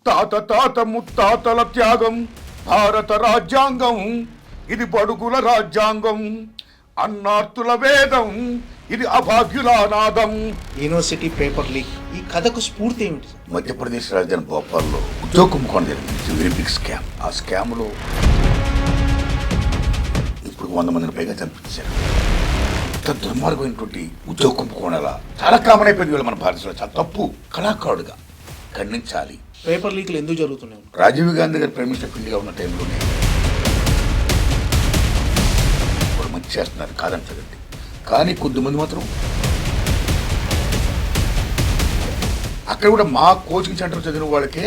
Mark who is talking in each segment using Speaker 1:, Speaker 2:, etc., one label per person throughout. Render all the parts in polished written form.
Speaker 1: తాత తాత ముత్తాతల త్యాగం భారత రాజ్యాంగం, ఇది బడుగుల రాజ్యాంగం, అన్నార్తుల వేదం, ఇది అభాగ్యుల నాదం.
Speaker 2: యూనివర్సిటీ పేపర్ లీక్, ఈ కథకు స్ఫూర్తి ఏమిటి?
Speaker 1: మధ్యప్రదేశ్ రాజధాని భోపాల్లో ఉద్యోగ కుంభకోణం జరిగింది. Very big scam. ఆ స్కామ్లో ఇప్పుడు 100 మందిని పైగా చంపించారు. ఇంత దుర్మార్గమైనటువంటి ఉద్యోగ కుంభకోణాల చాలా కామన్ అయిపోయింది వీళ్ళు మన భారతదేశంలో. చాలా తప్పు. కళాకారుడుగా ఖండించాలి.
Speaker 2: పేపర్ లీక్లు ఎందుకు జరుగుతున్నాయి?
Speaker 1: రాజీవ్ గాంధీ గారు ప్రైమ్ మినిస్టర్ ఇండియా ఉన్న టైంలోనే ఇప్పుడు మంచి చేస్తున్నారు, కాదంటదండి. కానీ కొద్దిమంది మాత్రం అక్కడ కూడా మా కోచింగ్ సెంటర్ చదివిన వాళ్ళకే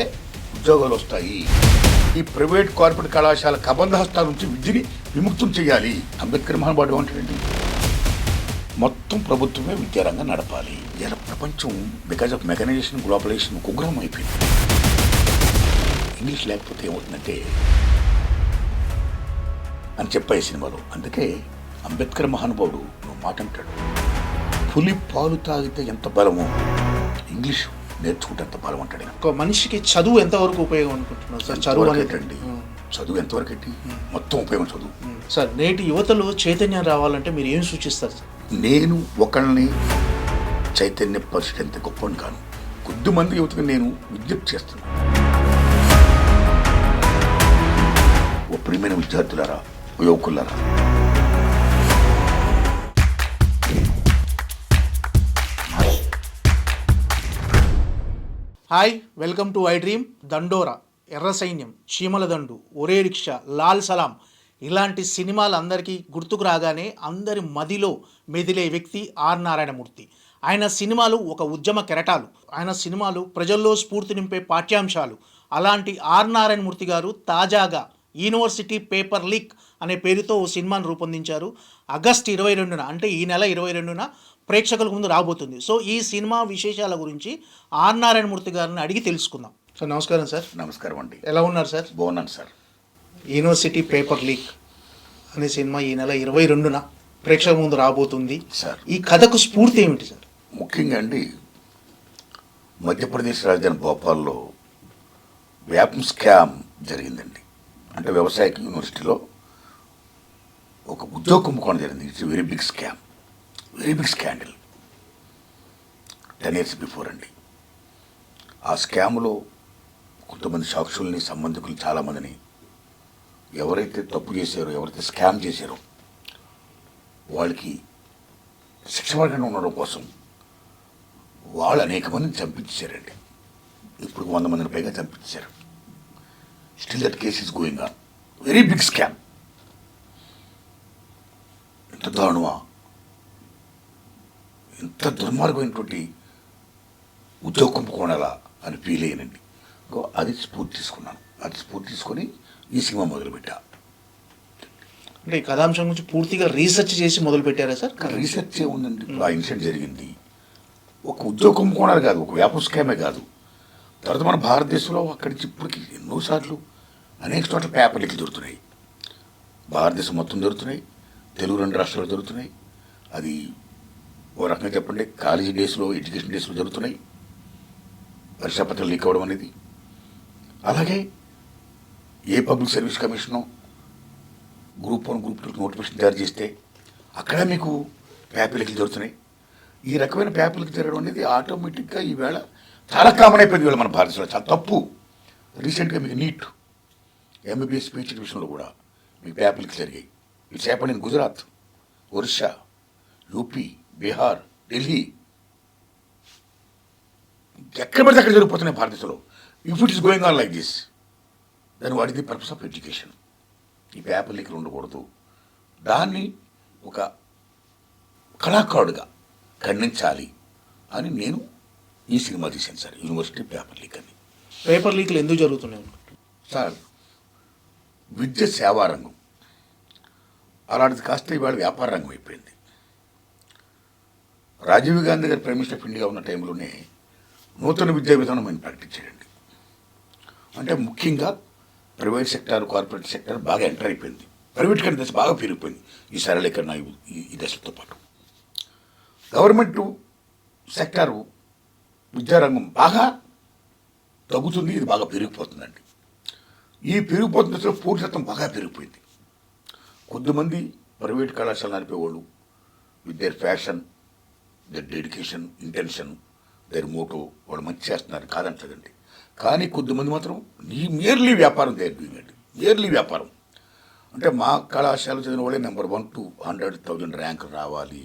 Speaker 1: ఉద్యోగాలు వస్తాయి. ఈ ప్రైవేట్ కార్పొరేట్ కళాశాల కబంధ హస్తాల నుంచి విద్యని విముక్తం చేయాలి. అంబేద్కర్ మహానుభావుడు ఏమంటాడండి, మొత్తం ప్రభుత్వమే విద్యారంగం నడపాలి. ఇలా ప్రపంచం బికాజ్ ఆఫ్ మెకనైజేషన్, గ్లోబలైజేషన్ కుగ్రహం అయిపోయింది. ఇంగ్లీష్ లేకపోతే ఏమవుతుందంటే అని చెప్పాయి సినిమాలో. అందుకే అంబేద్కర్ మహానుభావుడు నువ్వు మాట అంటాడు, పులి పాలు తాగితే ఎంత బలమో ఇంగ్లీష్ నేర్చుకుంటే ఎంత బలం అంటాడు.
Speaker 2: ఒక మనిషికి చదువు ఎంతవరకు ఉపయోగం అనుకుంటున్నారు సార్? చదువు
Speaker 1: ఏంటండి, చదువు ఎంతవరకు ఏంటి, మొత్తం ఉపయోగం చదువు.
Speaker 2: సార్, నేటి యువతలో చైతన్యం రావాలంటే మీరు ఏం సూచిస్తారు సార్?
Speaker 1: నేను ఒకళ్ళని చైతన్యపరిచేంత గొప్పని కాను. కొద్దిమంది యువతకు నేను విజ్ఞప్తి చేస్తున్నాను. ఓ ప్రియమైన విద్యార్థులారా, యువకులారా,
Speaker 2: hi, welcome to I dream. Dandora, Erra సైన్యం, చీమల దండు, ఒరే రిక్షా, లాల్ సలాం ఇలాంటి సినిమాలు అందరికీ గుర్తుకు రాగానే అందరి మదిలో మెదిలే వ్యక్తి ఆర్ నారాయణమూర్తి. ఆయన సినిమాలు ఒక ఉద్యమ కెరటాలు. ఆయన సినిమాలు ప్రజల్లో స్ఫూర్తి నింపే పాఠ్యాంశాలు. అలాంటి ఆర్ నారాయణమూర్తి గారు తాజాగా యూనివర్సిటీ పేపర్ లీక్ అనే పేరుతో ఓ సినిమాను రూపొందించారు. ఆగస్టు 22న, అంటే ఈ నెల 22న ప్రేక్షకుల ముందు రాబోతుంది. సో ఈ సినిమా విశేషాల గురించి ఆర్ నారాయణమూర్తి గారిని అడిగి తెలుసుకుందాం. సార్ నమస్కారం. సార్
Speaker 1: నమస్కారం అండి.
Speaker 2: ఎలా ఉన్నారు సార్?
Speaker 1: బాగున్నాను సార్.
Speaker 2: యూనివర్సిటీ పేపర్ లీక్ అనే సినిమా ఈ నెల 22న ప్రేక్షకుల ముందు రాబోతుంది
Speaker 1: సార్.
Speaker 2: ఈ కథకు స్ఫూర్తి ఏమిటి సార్?
Speaker 1: ముఖ్యంగా అండి, మధ్యప్రదేశ్ రాజధాని భోపాల్లో వ్యాపం స్కామ్ జరిగిందండి. అంటే వ్యవసాయ యూనివర్సిటీలో ఒక ఉద్యోగ కుంభకోణం జరిగింది. It's very big scam, very big scandal. 10 years before అండి. ఆ స్కామ్లో కొంతమంది సాక్షుల్ని, సంబంధికులు చాలామందిని, ఎవరైతే తప్పు చేశారో, ఎవరైతే స్కామ్ చేశారో వాళ్ళకి శిక్ష పడకుండా ఉండడం కోసం వాళ్ళు అనేక మందిని చంపించారండి. ఇప్పుడు 100 మందిని పైగా చంపించారు. Still that case is going on. Very big scam. ఎంత దారుణమా, ఎంత దుర్మార్గమైనటువంటి ఉద్యోగ కుంభకోణాలా అని ఫీల్ అయ్యానండి. అది స్ఫూర్తి తీసుకున్నాను. అది స్ఫూర్తి తీసుకొని ఈ సినిమా మొదలుపెట్టా.
Speaker 2: అంటే ఈ కథాంశం గురించి పూర్తిగా రీసెర్చ్ చేసి మొదలు పెట్టారా సార్?
Speaker 1: రీసెర్చ్ ఏముందండి, ఆ ఇన్సిడెంట్ జరిగింది. ఒక ఉద్యోగ కుంభకోణాలు కాదు, ఒక వ్యాపార స్కామే కాదు. తర్వాత మన భారతదేశంలో అక్కడి నుంచి ఇప్పటికి ఎన్నోసార్లు అనేక చోట్ల పేపర్ లీక్లు దొరుకుతున్నాయి. భారతదేశం మొత్తం దొరుకుతున్నాయి, తెలుగు 2 రాష్ట్రాలు దొరుకుతున్నాయి. అది ఓ రకంగా చెప్పండి, కాలేజీ డేస్లో, ఎడ్యుకేషన్ డేస్లో జరుగుతున్నాయి పరీక్షాపత్రాలు లీక్ అవ్వడం అనేది. అలాగే ఏ public service commission group 1, group 2 notification తయారు చేస్తే అక్కడ మీకు పేపర్ లీక్లు జరుగుతున్నాయి. ఈ రకమైన పేపర్ లీక్ జరగడం అనేది ఆటోమేటిక్గా ఈవేళ చాలా కామన్ అయిపోయింది వీళ్ళ మన భారతదేశంలో. చాలా తప్పు. రీసెంట్గా మీకు నీట్, ఎంబీబీఎస్ PhD విషయంలో కూడా మీకు పేపర్ లీక్లు జరిగాయి. It's happened in Gujarat, Orissa, UP, Bihar, Delhi. ఎక్కడ పడితే అక్కడ జరిగిపోతున్నాయి భారతదేశంలో. If it is going on like this, then what is the purpose of education? ఈ పేపర్ లీక్లు ఉండకూడదు. దాన్ని ఒక కళాకారుడుగా ఖండించాలి అని నేను ఈ సినిమా తీశాను సార్, యూనివర్సిటీ పేపర్ లీక్ అని.
Speaker 2: పేపర్ లీక్లు ఎందుకు జరుగుతున్నాయి
Speaker 1: సార్? విద్య సేవా రంగం, అలాంటిది కాస్త ఇవాళ వ్యాపార రంగం అయిపోయింది. రాజీవ్ గాంధీ గారు ప్రైమ్ మినిస్టర్ ఆఫ్ ఇండియా ఉన్న టైంలోనే నూతన విద్యా విధానం ఆయన ప్రకటించాడండి. అంటే ముఖ్యంగా ప్రైవేట్ సెక్టార్, కార్పొరేట్ సెక్టార్ బాగా ఎంటర్ అయిపోయింది. ప్రైవేట్ కంటే దశ బాగా పెరిగిపోయింది ఈ సరళీకరణ ఈ దశలతో పాటు. గవర్నమెంటు సెక్టారు విద్యారంగం బాగా తగ్గుతుంది, ఇది బాగా పెరిగిపోతుందండి. ఈ పెరిగిపోతున్న దశలో పోటీ శాతం బాగా పెరిగిపోయింది. కొద్దిమంది ప్రైవేట్ కళాశాల నడిపేవాళ్ళు with their fashion, their dedication, intention, their motto వాళ్ళు మంచి చేస్తున్నారు కాదంటదండి. కానీ కొద్దిమంది మాత్రం నియర్లీ వ్యాపారం అండి, నియర్లీ వ్యాపారం. అంటే మా కళాశాల చదివిన వాళ్ళే నెంబర్ 1 to 100,000 ర్యాంకులు రావాలి,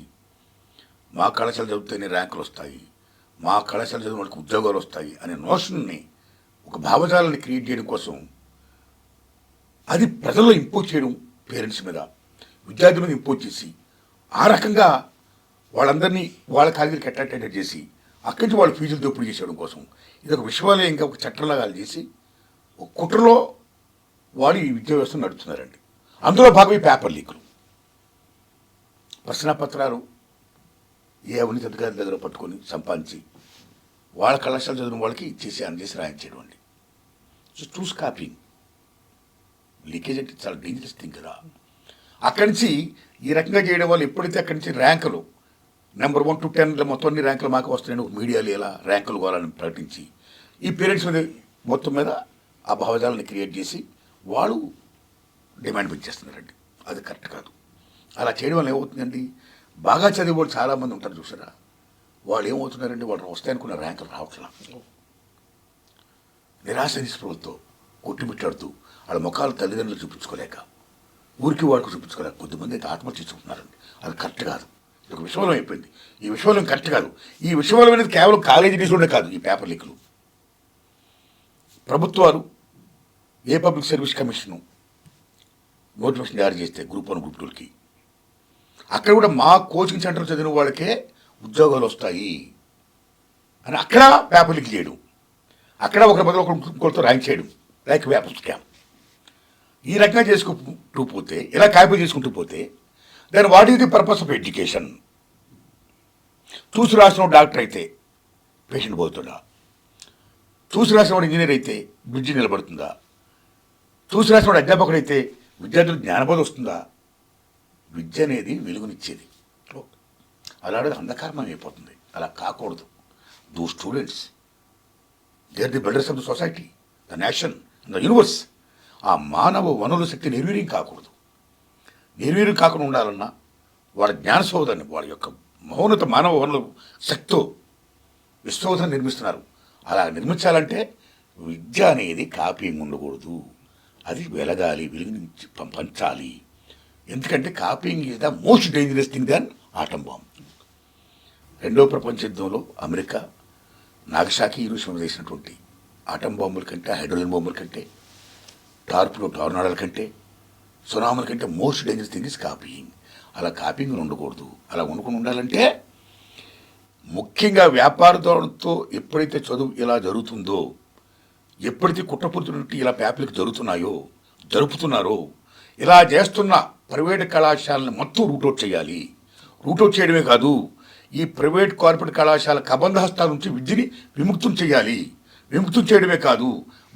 Speaker 1: మా కళాశాల చదివితేనే ర్యాంకులు వస్తాయి, మా కళాశాల చదివిన వాళ్ళకి ఉద్యోగాలు వస్తాయి అనే నోషన్ని, ఒక భావజాలాన్ని క్రియేట్ చేయడం కోసం అది ప్రజల్లో ఇంపోజ్ చేయడం, పేరెంట్స్ మీద, విద్యార్థుల మీద ఇంపోజ్ చేసి ఆ రకంగా వాళ్ళందరినీ వాళ్ళ కాలేజీకి అట్రాక్టెడ్ చేసి అక్కడి నుంచి వాళ్ళ ఫీజులు దోపిడీ చేసేయడం కోసం ఇది ఒక విశ్వవిద్యాలయంగా ఒక చట్టంలాగా చేసి ఒక కుట్రలో వాళ్ళు ఈ విద్యా వ్యవస్థను నడుపుతున్నారండి. అందులో భాగం ఈ పేపర్ లీకులు, ప్రశ్నాపత్రాలు ఏ అవినీతి అధికారుల దగ్గర పట్టుకొని సంపాదించి వాళ్ళ కళాశాల చదివిన వాళ్ళకి ఇచ్చేసి అందజేసి రాయించేయడం అండి. సో చూస్ కాపీయింగ్, లీకేజ్ అంటే చాలా డేంజరస్ థింగ్ కదా. అక్కడి నుంచి ఈ రకంగా చేయడం వల్ల ఎప్పుడైతే అక్కడి నుంచి ర్యాంకులు నెంబర్ 1 to 10 మొత్తం అన్ని ర్యాంకులు మాకు వస్తున్నాయని ఒక మీడియాలో ఇలా ర్యాంకులు కావాలని ప్రకటించి ఈ పేరెంట్స్ మీద మొత్తం మీద ఆ భావజాలాన్ని క్రియేట్ చేసి వాళ్ళు డిమాండ్ పెంచేస్తున్నారండి. అది కరెక్ట్ కాదు. అలా చేయడం వల్ల ఏమవుతుందండి, బాగా చదివే వాళ్ళు చాలామంది ఉంటారు చూసారా, వాళ్ళు ఏమవుతున్నారండి, వాళ్ళు వస్తాయనుకున్న ర్యాంకులు రావట్లా, నిరాశ నిస్పృహలతో కొట్టుమిట్టాడుతూ వాళ్ళ ముఖాలు తల్లిదండ్రులు చూపించుకోలేక, ఊరికి వాడికి చూపించుకోలేక కొద్దిమంది అయితే ఆత్మహత్య చేసుకుంటున్నారండి. అది కరెక్ట్ కాదు. ఇది ఒక విషయంలో అయిపోయింది. ఈ విషయంలో కరెక్ట్ కాదు. ఈ విషయంలో అనేది కేవలం కాలేజీ డేస్లోనే కాదు. ఈ పేపర్ లీకులు ప్రభుత్వాలు ఏ పబ్లిక్ సర్వీస్ కమిషను నోటిఫికేషన్ జారీ చేస్తే గ్రూప్ 1 గ్రూప్ 2కి అక్కడ కూడా మా కోచింగ్ సెంటర్ చదివిన వాళ్ళకే ఉద్యోగాలు వస్తాయి అని అక్కడ పేపర్ లీక్ చేయడం, అక్కడ ఒకరి బదులు ఒకరితో ర్యాంక్ చేయడం, లైక్ పేపర్ స్కామ్. ఈ రకంగా చేసుకుంటూ పోతే, ఇలా కాపీ చేసుకుంటూ పోతే then what is the purpose of education? చూసి రాసిన డాక్టర్ అయితే పేషెంట్ పోతుందా? చూసి రాసిన వాడు ఇంజనీర్ అయితే బ్రిడ్జి నిలబడుతుందా? చూసి రాసిన వాడు అధ్యాపకుడు అయితే విద్యార్థులకు జ్ఞానబోధ వస్తుందా? విద్య అనేది వెలుగునిచ్చేది, అలాంటిది అంధకారమం అయిపోతుంది. అలా కాకూడదు. Though students, they are the builders of the society, the nation, the universe. ఆ మానవ వనరుల శక్తి నిర్వీర్యం కాకూడదు. నిర్వీర్యం కాకుండా ఉండాలన్నా వాళ్ళ జ్ఞానశోధాన్ని, వాళ్ళ యొక్క మహోన్నత మానవ వనరుల శక్తితో విశ్వశోధన నిర్మిస్తున్నారు. అలా నిర్మించాలంటే విద్య అనేది కాపీయింగ్ ఉండకూడదు. అది వెలగాలి, వెలుగుని పంచాలి. ఎందుకంటే copying is the most dangerous thing than atom bomb. 2వ ప్రపంచ యుద్ధంలో అమెరికా నాగసాకి హీరోషిమా చేసినటువంటి ఆటం బాంబుల కంటే, హైడ్రోజన్ బాంబుల కంటే, టార్నాడోల కంటే, సునామీల కంటే most dangerous thing is copying. అలా కాపీయింగ్ ఉండకూడదు. అలా ఉండకుండా ఉండాలంటే ముఖ్యంగా వ్యాపారదారులతో ఎప్పుడైతే చదువు ఇలా జరుగుతుందో, ఎప్పుడైతే కుట్రపూరితున్నట్టు ఇలా పేపర్లకు జరుపుతున్నారో, ఇలా చేస్తున్న ప్రైవేట్ కళాశాలను మొత్తం రూట్అవుట్ చేయాలి. రూట్అవుట్ చేయడమే కాదు, ఈ ప్రైవేట్ కార్పొరేట్ కళాశాల కబంధహస్తాల నుంచి విద్యని విముక్తం చేయాలి. విముక్తం చేయడమే కాదు,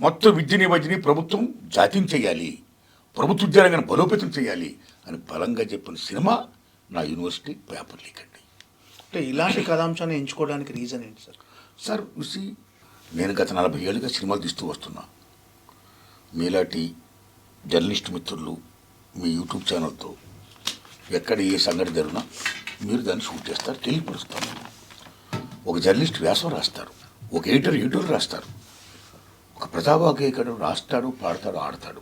Speaker 1: మొత్తం విద్యని ప్రభుత్వం జాతీయం చేయాలి, ప్రభుత్వ ఉద్యోగాన్ని బలోపేతం చేయాలి అని బలంగా చెప్పిన సినిమా నా యూనివర్సిటీ పేపర్ లీక్ అండి.
Speaker 2: అంటే ఇలాంటి కథాంశాన్ని ఎంచుకోవడానికి రీజన్ ఏంటి సార్?
Speaker 1: సార్ చూసి నేను గత 40 ఏళ్ళుగా సినిమాలు తీస్తూ వస్తున్నా. మీలాంటి జర్నలిస్ట్ మిత్రులు మీ యూట్యూబ్ ఛానల్తో ఎక్కడ ఏ సంఘటన జరిగినా మీరు దాన్ని షూట్ చేస్తారు, తెలియపరుస్తారు. ఒక జర్నలిస్ట్ వ్యాసం రాస్తారు, ఒక ఎడిటర్ రాస్తారు, ఒక ప్రజావాగ్గేయకుడు రాస్తాడు, పాడతాడు, ఆడతాడు.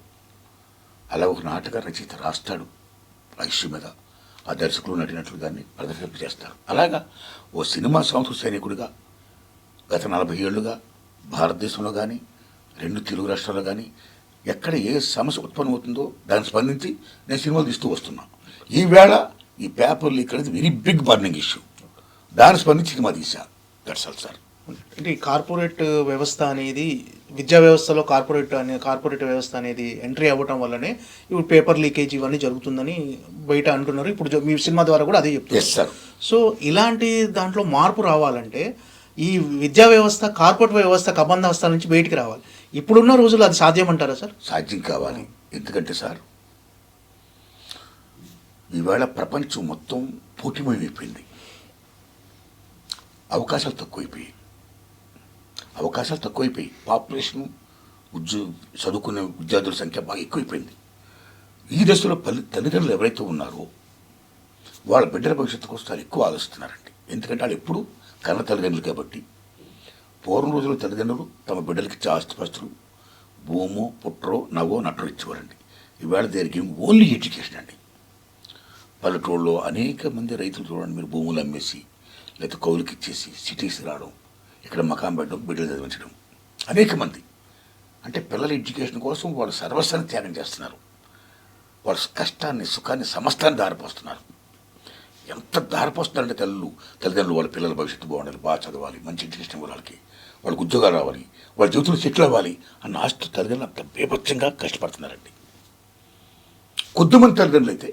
Speaker 1: అలా ఒక నాటక రచయిత రాస్తాడు, ఆ ఇష్యూ మీద ఆ దర్శకులు నటినట్లు దాన్ని ప్రదర్శింప చేస్తారు. అలాగా ఓ సినిమా సంస్కృతి సైనికుడిగా గత 40 ఏళ్ళుగా భారతదేశంలో కానీ 2 తెలుగు రాష్ట్రాల్లో కానీ ఎక్కడ ఏ సమస్య ఉత్పన్నమవుతుందో దాన్ని స్పందించి నేను సినిమాలు తీస్తూ వస్తున్నా. ఈవేళ ఈ పేపర్ లీక్ అనేది వెరీ బిగ్ బర్నింగ్ ఇష్యూ, దాన్ని స్పందించి సినిమా తీశా. That's all sir.
Speaker 2: అంటే ఈ కార్పొరేట్ వ్యవస్థ అనేది, విద్యా వ్యవస్థలో కార్పొరేట్ వ్యవస్థ అనేది ఎంట్రీ అవ్వటం వల్లనే ఇప్పుడు పేపర్ లీకేజ్ ఇవన్నీ జరుగుతుందని బయట అంటున్నారు. ఇప్పుడు మీ సినిమా ద్వారా కూడా అదే చెప్తున్నారు.
Speaker 1: సార్.
Speaker 2: సో ఇలాంటి దాంట్లో మార్పు రావాలంటే ఈ విద్యా వ్యవస్థ కార్పొరేట్ వ్యవస్థ కబంధహస్తాల నుంచి బయటికి రావాలి. ఇప్పుడున్న రోజుల్లో అది సాధ్యమంటారా సార్?
Speaker 1: సాధ్యం కావాలి. ఎందుకంటే సార్ ఈవేళ ప్రపంచం మొత్తం పోటీమయమైపోయింది, అవకాశాలు తక్కువైపోయాయి. అవకాశాలు తక్కువైపోయి పాపులేషన్ చదువుకునే విద్యార్థుల సంఖ్య బాగా ఎక్కువైపోయింది. ఈ దశలో తల్లిదండ్రులు ఎవరైతే ఉన్నారో వాళ్ళ బిడ్డల భవిష్యత్తు కోసం చాలా ఎక్కువ ఆలోచిస్తున్నారండి. ఎందుకంటే వాళ్ళు ఎప్పుడు కన్న తల్లిదండ్రులు కాబట్టి. పూర్వం రోజుల్లో తల్లిదండ్రులు తమ బిడ్డలకి ఆస్తిపాస్తులు భూమో పుట్రో నవో నటరో ఇచ్చేవారండి. ఈవేళ దేనికి ఓన్లీ ఎడ్యుకేషన్ అండి. పల్లెటూళ్ళలో అనేక మంది రైతులు చూడండి, మీరు భూములు అమ్మేసి లేకపోతే కౌలుకి ఇచ్చేసి సిటీస్ రావడం, ఇక్కడ మకాం పెట్టడం, బిడ్డలు చదివించడం. అనేక మంది అంటే పిల్లల ఎడ్యుకేషన్ కోసం వాళ్ళు సర్వస్వాన్ని త్యాగం చేస్తున్నారు. వాళ్ళ కష్టాన్ని సుఖాన్ని సమస్తాన్ని దారిపోస్తున్నారు. ఎంత దారిపోస్తున్నారంటే తల్లిదండ్రులు వాళ్ళ పిల్లల భవిష్యత్తు బాగుండాలి, బాగా చదవాలి, మంచి ఎడ్యుకేషన్ వాళ్ళకి, వాళ్ళకి ఉద్యోగాలు రావాలి, వాళ్ళ జీవితంలో సెటిల్ అవ్వాలి అన్న ఆస్తి తల్లిదండ్రులు అంత బేభత్సంగా కష్టపడుతున్నారండి. కొద్దిమంది తల్లిదండ్రులు అయితే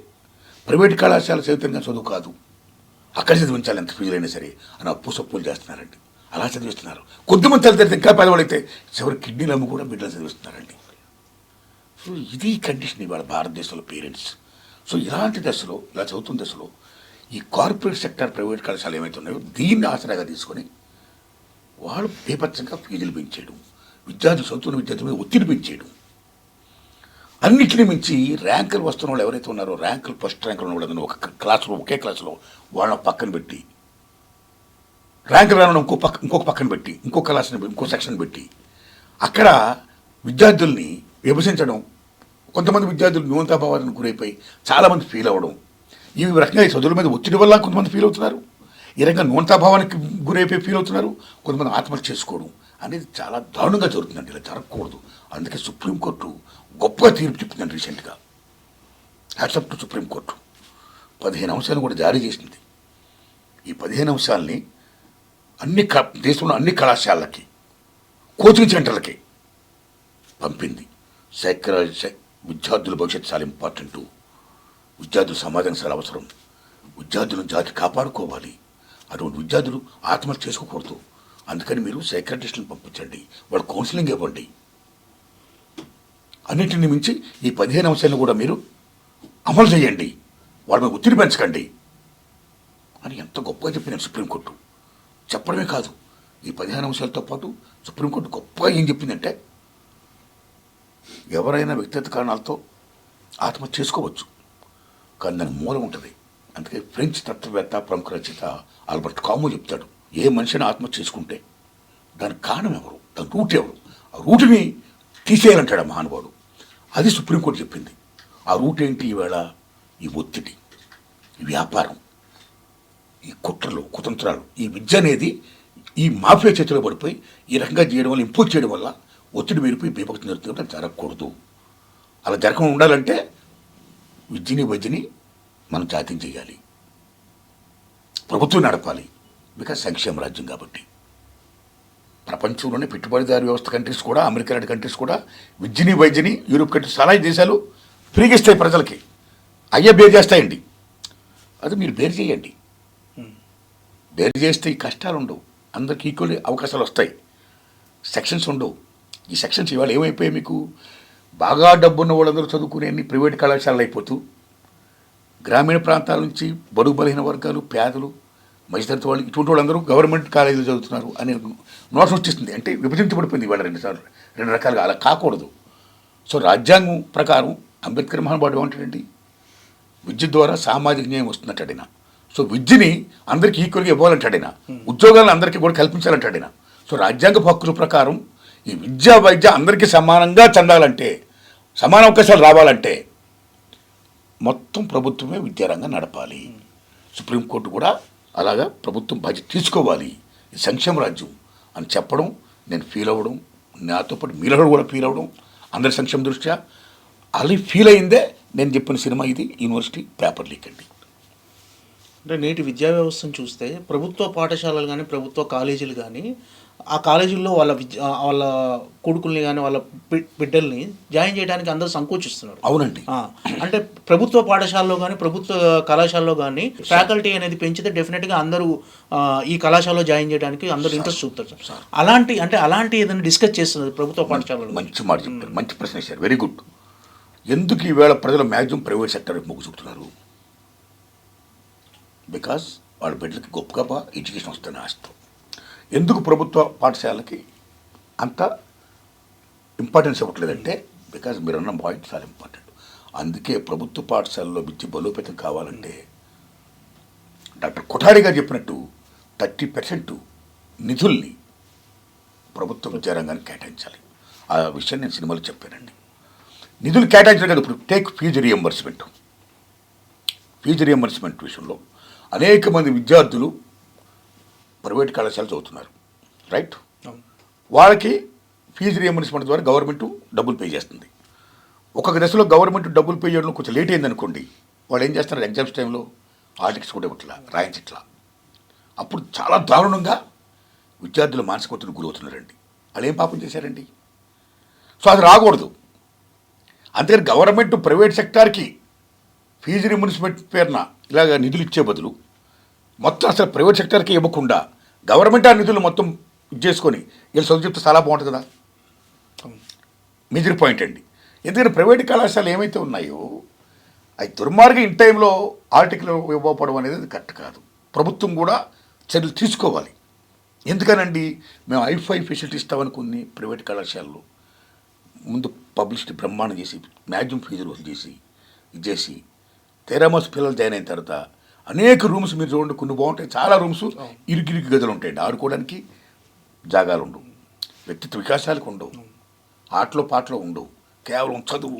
Speaker 1: ప్రైవేట్ కళాశాల చదివితే చదువు కాదు, అక్కడ చదివించాలి ఎంత ఫీజులైనా సరే అని అప్పు సప్పులు చేస్తున్నారండి. అలా చదివిస్తున్నారు. కొద్దిమంది తల్లిదండ్రులు ఇంకా పేదవాళ్ళైతే చివరి కిడ్నీలు అమ్ము కూడా బిడ్డలు చదివిస్తున్నారండి. సో ఇది కండిషన్ ఇవాళ భారతదేశంలో పేరెంట్స్. సో ఇలాంటి దశలో, ఇలా చదువుతున్న దశలో ఈ కార్పొరేట్ సెక్టర్ ప్రైవేట్ కళాశాలలు ఏమైతే ఉన్నాయో దీన్ని ఆసరాగా తీసుకొని వాళ్ళు బేపచ్చంగా ఫీజులు పెంచేయడం, విద్యార్థులు చదువుతున్న విద్యార్థుల మీద ఒత్తిడి పెంచేయడం, అన్నిటిని మించి ర్యాంకులు వస్తున్న వాళ్ళు ఎవరైతే ఉన్నారో ర్యాంకులు ఫస్ట్ ర్యాంకులు ఉన్న ఒక క్లాసులో ఒకే క్లాసులో వాళ్ళని పక్కన పెట్టి, ర్యాంకులు రావడం ఇంకొక పక్కన పెట్టి, ఇంకో క్లాస్ని ఇంకో సెక్షన్ పెట్టి అక్కడ విద్యార్థుల్ని విభజించడం, కొంతమంది విద్యార్థులు న్యూనతాభావానికి గురైపోయి చాలామంది ఫీల్ అవ్వడం, ఈ రకంగా చదువుల మీద ఒత్తిడి వల్ల కొంతమంది ఫీల్ అవుతున్నారు, ఈ రకంగా న్యూనతాభావానికి గురైపోయి ఫీల్ అవుతున్నారు, కొంతమంది ఆత్మహత్య చేసుకోవడం అనేది చాలా దారుణంగా జరుగుతుందండి. ఇలా జరగకూడదు. అందుకే సుప్రీంకోర్టు గొప్పగా తీర్పు చెప్తుందండి రీసెంట్గా. హ్యాట్సప్ టు సుప్రీంకోర్టు 15 అంశాలను కూడా జారీ చేసింది. ఈ 15 అంశాలని దేశంలో అన్ని కళాశాలలకి, కోచింగ్ సెంటర్లకి పంపింది. విద్యార్థుల భవిష్యత్తు చాలా ఇంపార్టెంటు, విద్యార్థులు సమాజానికి చాలా అవసరం, విద్యార్థులను జాతి కాపాడుకోవాలి, అటువంటి విద్యార్థులు ఆత్మహత్య చేసుకోకూడదు, అందుకని మీరు సైకాట్రిస్టులను పంపించండి, వాళ్ళు కౌన్సిలింగ్ ఇవ్వండి, అన్నింటిని మించి ఈ 15 అంశాలను కూడా మీరు అమలు చేయండి, వాళ్ళ మీద ఒత్తిడి పెంచకండి అని ఎంత గొప్పగా చెప్పింది సుప్రీంకోర్టు. చెప్పడమే కాదు, ఈ 15 అంశాలతో పాటు సుప్రీంకోర్టు గొప్పగా ఏం చెప్పిందంటే ఎవరైనా వ్యక్తిగత కారణాలతో ఆత్మహత్య చేసుకోవచ్చు, కానీ దాని మూలం ఉంటుంది. అందుకే ఫ్రెంచ్ తత్వవేత్త ప్రముఖ రచయిత ఆల్బర్ట్ కాము చెప్తాడు, ఏ మనిషిని ఆత్మహత్య చేసుకుంటే దానికి కారణం ఎవరు, దాని రూట్ ఎవరు, ఆ రూట్ని తీసేయాలంటాడు ఆ మహానుభావుడు. అది సుప్రీంకోర్టు చెప్పింది. ఆ రూట్ ఏంటి? ఈవేళ ఈ ఒత్తిడి, ఈ వ్యాపారం, ఈ కుట్రలు కుతంత్రాలు, ఈ విద్య అనేది ఈ మాఫియా చేతిలో పడిపోయి ఈ రకంగా చేయడం వల్ల, ఇంపోజ్ చేయడం వల్ల ఒత్తిడి మీరిపోయి బీభక్తి జరుగుతుంటే జరగకూడదు. అలా జరగకుండా ఉండాలంటే వైద్యని మనం జాతీయం చేయాలి, ప్రభుత్వం నడపాలి. బికాజ్ సంక్షేమ రాజ్యం కాబట్టి. ప్రపంచంలోనే పెట్టుబడిదారు వ్యవస్థ కంట్రీస్ కూడా, అమెరికా లాంటి కంట్రీస్ కూడా వైద్యని యూరోప్ కంట్రీస్ చాలా దేశాలు ఫ్రీగా ఇస్తాయి ప్రజలకి. అయ్యే బేర్ చేస్తాయండి. అది మీరు బేర్ చేయండి. బేర్ చేస్తే ఈ కష్టాలు ఉండవు, అందరికి ఈక్వల్ అవకాశాలు వస్తాయి, సెక్షన్స్ ఉండవు. ఈ సెక్షన్స్ ఇవాళ ఏమైపోయాయి, మీకు బాగా డబ్బున్న వాళ్ళందరూ చదువుకునే అన్ని ప్రైవేట్ కళాశాలలు అయిపోతూ గ్రామీణ ప్రాంతాల నుంచి బడుగు బలహీన వర్గాలు, పేదలు, మధ్యతరగతి వాళ్ళు, ఇటువంటి వాళ్ళందరూ గవర్నమెంట్ కాలేజీలో చదువుతున్నారు అనే నోట్స్ వచ్చేస్తుంది. అంటే విభజించబడిపోయింది ఇవాళ రెండు రకాలుగా. అలా కాకూడదు. సో రాజ్యాంగం ప్రకారం అంబేద్కర్ మహానుభావుడు ఏమంటాడండి, విద్య ద్వారా సామాజిక న్యాయం వస్తున్నట్టాడిన. సో విద్యని అందరికీ ఈక్వల్గా ఇవ్వాలంటాడిన, ఉద్యోగాలను అందరికీ కూడా కల్పించాలంటాడిన. సో రాజ్యాంగ హక్కుల ప్రకారం ఈ విద్య వైద్య అందరికీ సమానంగా చెందాలంటే, సమాన అవకాశాలు రావాలంటే మొత్తం ప్రభుత్వమే విద్యారంగం నడపాలి. సుప్రీంకోర్టు కూడా అలాగా ప్రభుత్వం బాధ్యత తీసుకోవాలి. ఇది సంక్షేమ రాజ్యం అని చెప్పడం, నేను ఫీల్ అవ్వడం, నాతో పాటు మీలో కూడా ఫీల్ అవ్వడం, అందరి సంక్షేమ దృష్ట్యా అలా ఫీల్ అయిందే నేను చెప్పిన సినిమా ఇది యూనివర్సిటీ పేపర్ లీక్ అండి.
Speaker 2: అంటే నేటి విద్యా వ్యవస్థను చూస్తే ప్రభుత్వ పాఠశాలలు కానీ ప్రభుత్వ కాలేజీలు కానీ ఆ కాలేజీల్లో వాళ్ళ కొడుకుల్ని కానీ వాళ్ళ బిడ్డల్ని జాయిన్ చేయడానికి అందరూ సంకోచిస్తున్నారు.
Speaker 1: అవునండి.
Speaker 2: అంటే ప్రభుత్వ పాఠశాలలో కానీ ప్రభుత్వ కళాశాలలో కానీ ఫ్యాకల్టీ అనేది పెంచితే డెఫినెట్గా అందరూ ఈ కళాశాలలో జాయిన్ చేయడానికి అందరూ ఇంట్రెస్ట్ చూపుతారు సార్. అలాంటి ఏదైనా డిస్కస్ చేస్తున్నారు ప్రభుత్వ పాఠశాలలో?
Speaker 1: మంచి మాట చెప్పారు, మంచి ప్రశ్న వేశారు, వెరీ గుడ్. ఎందుకు ఈవేళ ప్రజలు మ్యాక్సిమం ప్రైవేట్ సెక్టర్ మొగ్గు చూపుతున్నారు? బికాస్ వాళ్ళ బిడ్డలకి గొప్పగా ఎడ్యుకేషన్ వస్తుంది ఆశతో. ఎందుకు ప్రభుత్వ పాఠశాలకి అంత ఇంపార్టెన్స్ ఇవ్వట్లేదంటే బికాజ్ మీరు అన్న పాయింట్ చాలా ఇంపార్టెంట్. అందుకే ప్రభుత్వ పాఠశాలలో విద్య బలోపేతం కావాలంటే డాక్టర్ కొఠారి గారు చెప్పినట్టు 30% నిధుల్ని ప్రభుత్వ విద్యారంగానికి కేటాయించాలి. ఆ విషయం నేను సినిమాలో చెప్పానండి. నిధులు కేటాయించడం కదా, ఇప్పుడు టేక్ ఫీజు రియంబర్స్మెంట్ విషయంలో అనేక మంది విద్యార్థులు ప్రైవేట్ కళాశాల చదువుతున్నారు, రైట్? వాళ్ళకి ఫీజు రియంబర్స్మెంట్ ద్వారా గవర్నమెంట్ డబ్బులు పే చేస్తుంది. ఒక్కొక్క దశలో గవర్నమెంట్ డబ్బులు పే చేయడంలో కొంచెం లేట్ అయింది అనుకోండి, వాళ్ళు ఏం చేస్తున్నారు, ఎగ్జామ్స్ టైంలో ఆర్టిక్స్ కూడా ఇట్లా రాయించట్లా. అప్పుడు చాలా దారుణంగా విద్యార్థులు మానసిక ఒత్తిడికి గురవుతున్నారండి. వాళ్ళు ఏం పాపం చేశారండి? సో అది రాకూడదు. అందుకని గవర్నమెంట్ ప్రైవేట్ సెక్టార్కి ఫీజు రియంబర్స్మెంట్ పేరున ఇలాగ నిధులు ఇచ్చే బదులు మొత్తం అసలు ప్రైవేట్ సెక్టార్కి ఇవ్వకుండా గవర్నమెంట్ ఆ నిధులు మొత్తం చేసుకొని వీళ్ళు చదువు చెప్తే చాలా బాగుంటుంది కదా. మేజర్ పాయింట్ అండి. ఎందుకంటే ప్రైవేట్ కళాశాలలు ఏమైతే ఉన్నాయో అవి దుర్మార్గం ఇన్ టైంలో ఆర్టికల్ ఇవ్వకపోవడం అనేది కరెక్ట్ కాదు. ప్రభుత్వం కూడా చర్యలు తీసుకోవాలి. ఎందుకనండి, మేము ఐఫై ఫెసిలిటీ ఇస్తామని కొన్ని ప్రైవేట్ కళాశాలలు ముందు పబ్లిసిటీ బ్రహ్మాండం చేసి మ్యాక్సిమం ఫీజులు వసూలు చేసి ఇది చేసి తెరామాస్ పిల్లలు జాయిన్ అయిన తర్వాత అనేక రూమ్స్ మీరు చూడండి, కొన్ని బాగుంటాయి, చాలా రూమ్స్ ఇరుకిరికి గదులు ఉంటాయండి. ఆడుకోవడానికి జాగాలు ఉండవు, వ్యక్తిత్వ వికాసాలకు ఉండవు, ఆటలో పాటలో ఉండవు, కేవలం చదువు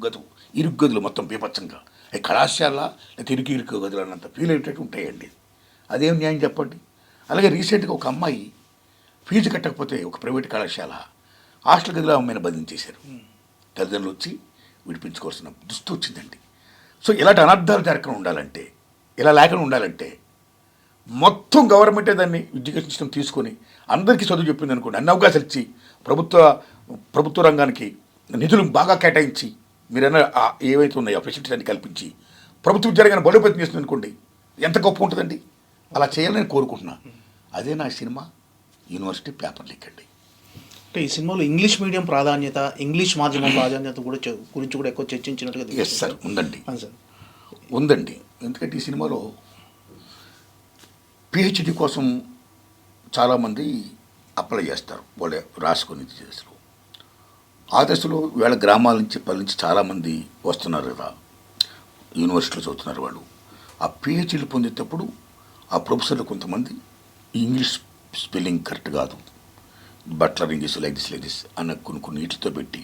Speaker 1: గదువు ఇరుకు గదులు మొత్తం బీభత్సంగా. అవి కళాశాల లేకపోతే ఇరుకు గదులు అన్నంత ఫీల్ అయ్యేటట్టు ఉంటాయండి. అదేం న్యాయం చెప్పండి. అలాగే రీసెంట్గా ఒక అమ్మాయి ఫీజు కట్టకపోతే ఒక ప్రైవేట్ కళాశాల హాస్టల్ గదిలో అమ్మాయిని బంధించేశారు. తల్లిదండ్రులు వచ్చి విడిపించుకోవాల్సిన దుస్థితి వచ్చిందండి. సో ఇలాంటి అనర్థాలు జరగకుండా ఉండాలంటే, ఇలా లేకుండా ఉండాలంటే మొత్తం గవర్నమెంటే దాన్ని ఎడ్యుకేషన్ సిస్టమ్ తీసుకొని అందరికీ చదువు చెప్పింది అనుకోండి, అన్ని అవకాశాలు ఇచ్చి ప్రభుత్వ రంగానికి నిధులు బాగా కేటాయించి మీరన్నా ఏవైతే ఉన్నాయో ఫెసిలిటీస్ అన్ని కల్పించి ప్రభుత్వ విద్యారంగాన్ని బలోపేతం చేస్తుంది అనుకోండి, ఎంత గొప్ప ఉంటుందండి. అలా చేయాలని కోరుకుంటున్నా. అదే నా సినిమా యూనివర్సిటీ పేపర్ లీక్ అండి.
Speaker 2: అంటే ఈ సినిమాలో ఇంగ్లీష్ మీడియం ప్రాధాన్యత, ఇంగ్లీష్ మాధ్యమం ప్రాధాన్యత కూడా గురించి కూడా ఎక్కువ చర్చించినట్టుగా.
Speaker 1: ఎస్ సార్, ఉందండి.
Speaker 2: సార్
Speaker 1: ఉందండి. ఎందుకంటే ఈ సినిమాలో పిహెచ్డి కోసం చాలామంది అప్లై చేస్తారు, వాళ్ళు రాసుకుని దశలో. ఆ దశలో వీళ్ళ గ్రామాల నుంచి పల్లె నుంచి చాలామంది వస్తున్నారు కదా, యూనివర్సిటీలో చదువుతున్నారు. వాళ్ళు ఆ పిహెచ్డీలు పొందేటప్పుడు ఆ ప్రొఫెసర్లు కొంతమంది ఇంగ్లీష్ స్పెల్లింగ్ కరెక్ట్ కాదు, బట్లర్ ఇంగ్లీష్ లైక్ దిస్ అన్న కొన్ని నీటితో పెట్టి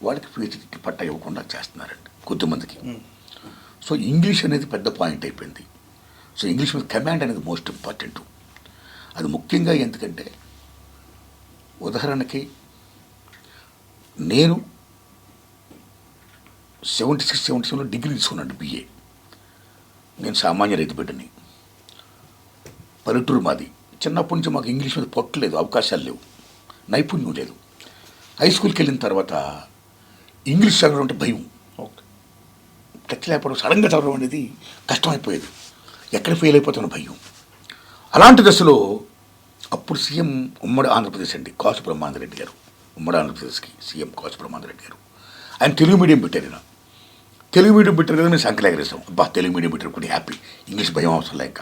Speaker 1: వాళ్ళకి పిహెచ్డీకి పట్టా ఇవ్వకుండా చేస్తున్నారండి కొద్దిమందికి. సో ఇంగ్లీష్ అనేది పెద్ద పాయింట్ అయిపోయింది. సో ఇంగ్లీష్ మీద కమాండ్ అనేది మోస్ట్ ఇంపార్టెంట్. అది ముఖ్యంగా ఎందుకంటే, ఉదాహరణకి నేను 76-77లో డిగ్రీ తీసుకున్నాను, బిఏ. నేను సామాన్య రైతు బిడ్డని, పల్లెటూరు మాది. చిన్నప్పటి నుంచి మాకు ఇంగ్లీష్ మీద పట్టు లేదు, అవకాశాలు లేవు, నైపుణ్యం లేదు. హై స్కూల్కి వెళ్ళిన తర్వాత ఇంగ్లీష్ చదవడం అంటే భయం, టచ్ లేకపోవడం, సడన్గా చదవడం అనేది కష్టమైపోయేది, ఎక్కడ ఫెయిల్ అయిపోతున్న భయం. అలాంటి దశలో అప్పుడు సీఎం ఉమ్మడి ఆంధ్రప్రదేశ్ అండి కాసు బ్రహ్మానందరెడ్డి గారు, ఉమ్మడి ఆంధ్రప్రదేశ్కి సీఎం కాసు బ్రహ్మానందరెడ్డి గారు. ఆయన తెలుగు మీడియం పెట్టారు. ఆయన తెలుగు మీడియం పెట్టారు కదా, మేము సంకలేగరేసాం, అబ్బా తెలుగు మీడియం పెట్టారు కొన్ని హ్యాపీ, ఇంగ్లీష్ భయం అవసరం లేక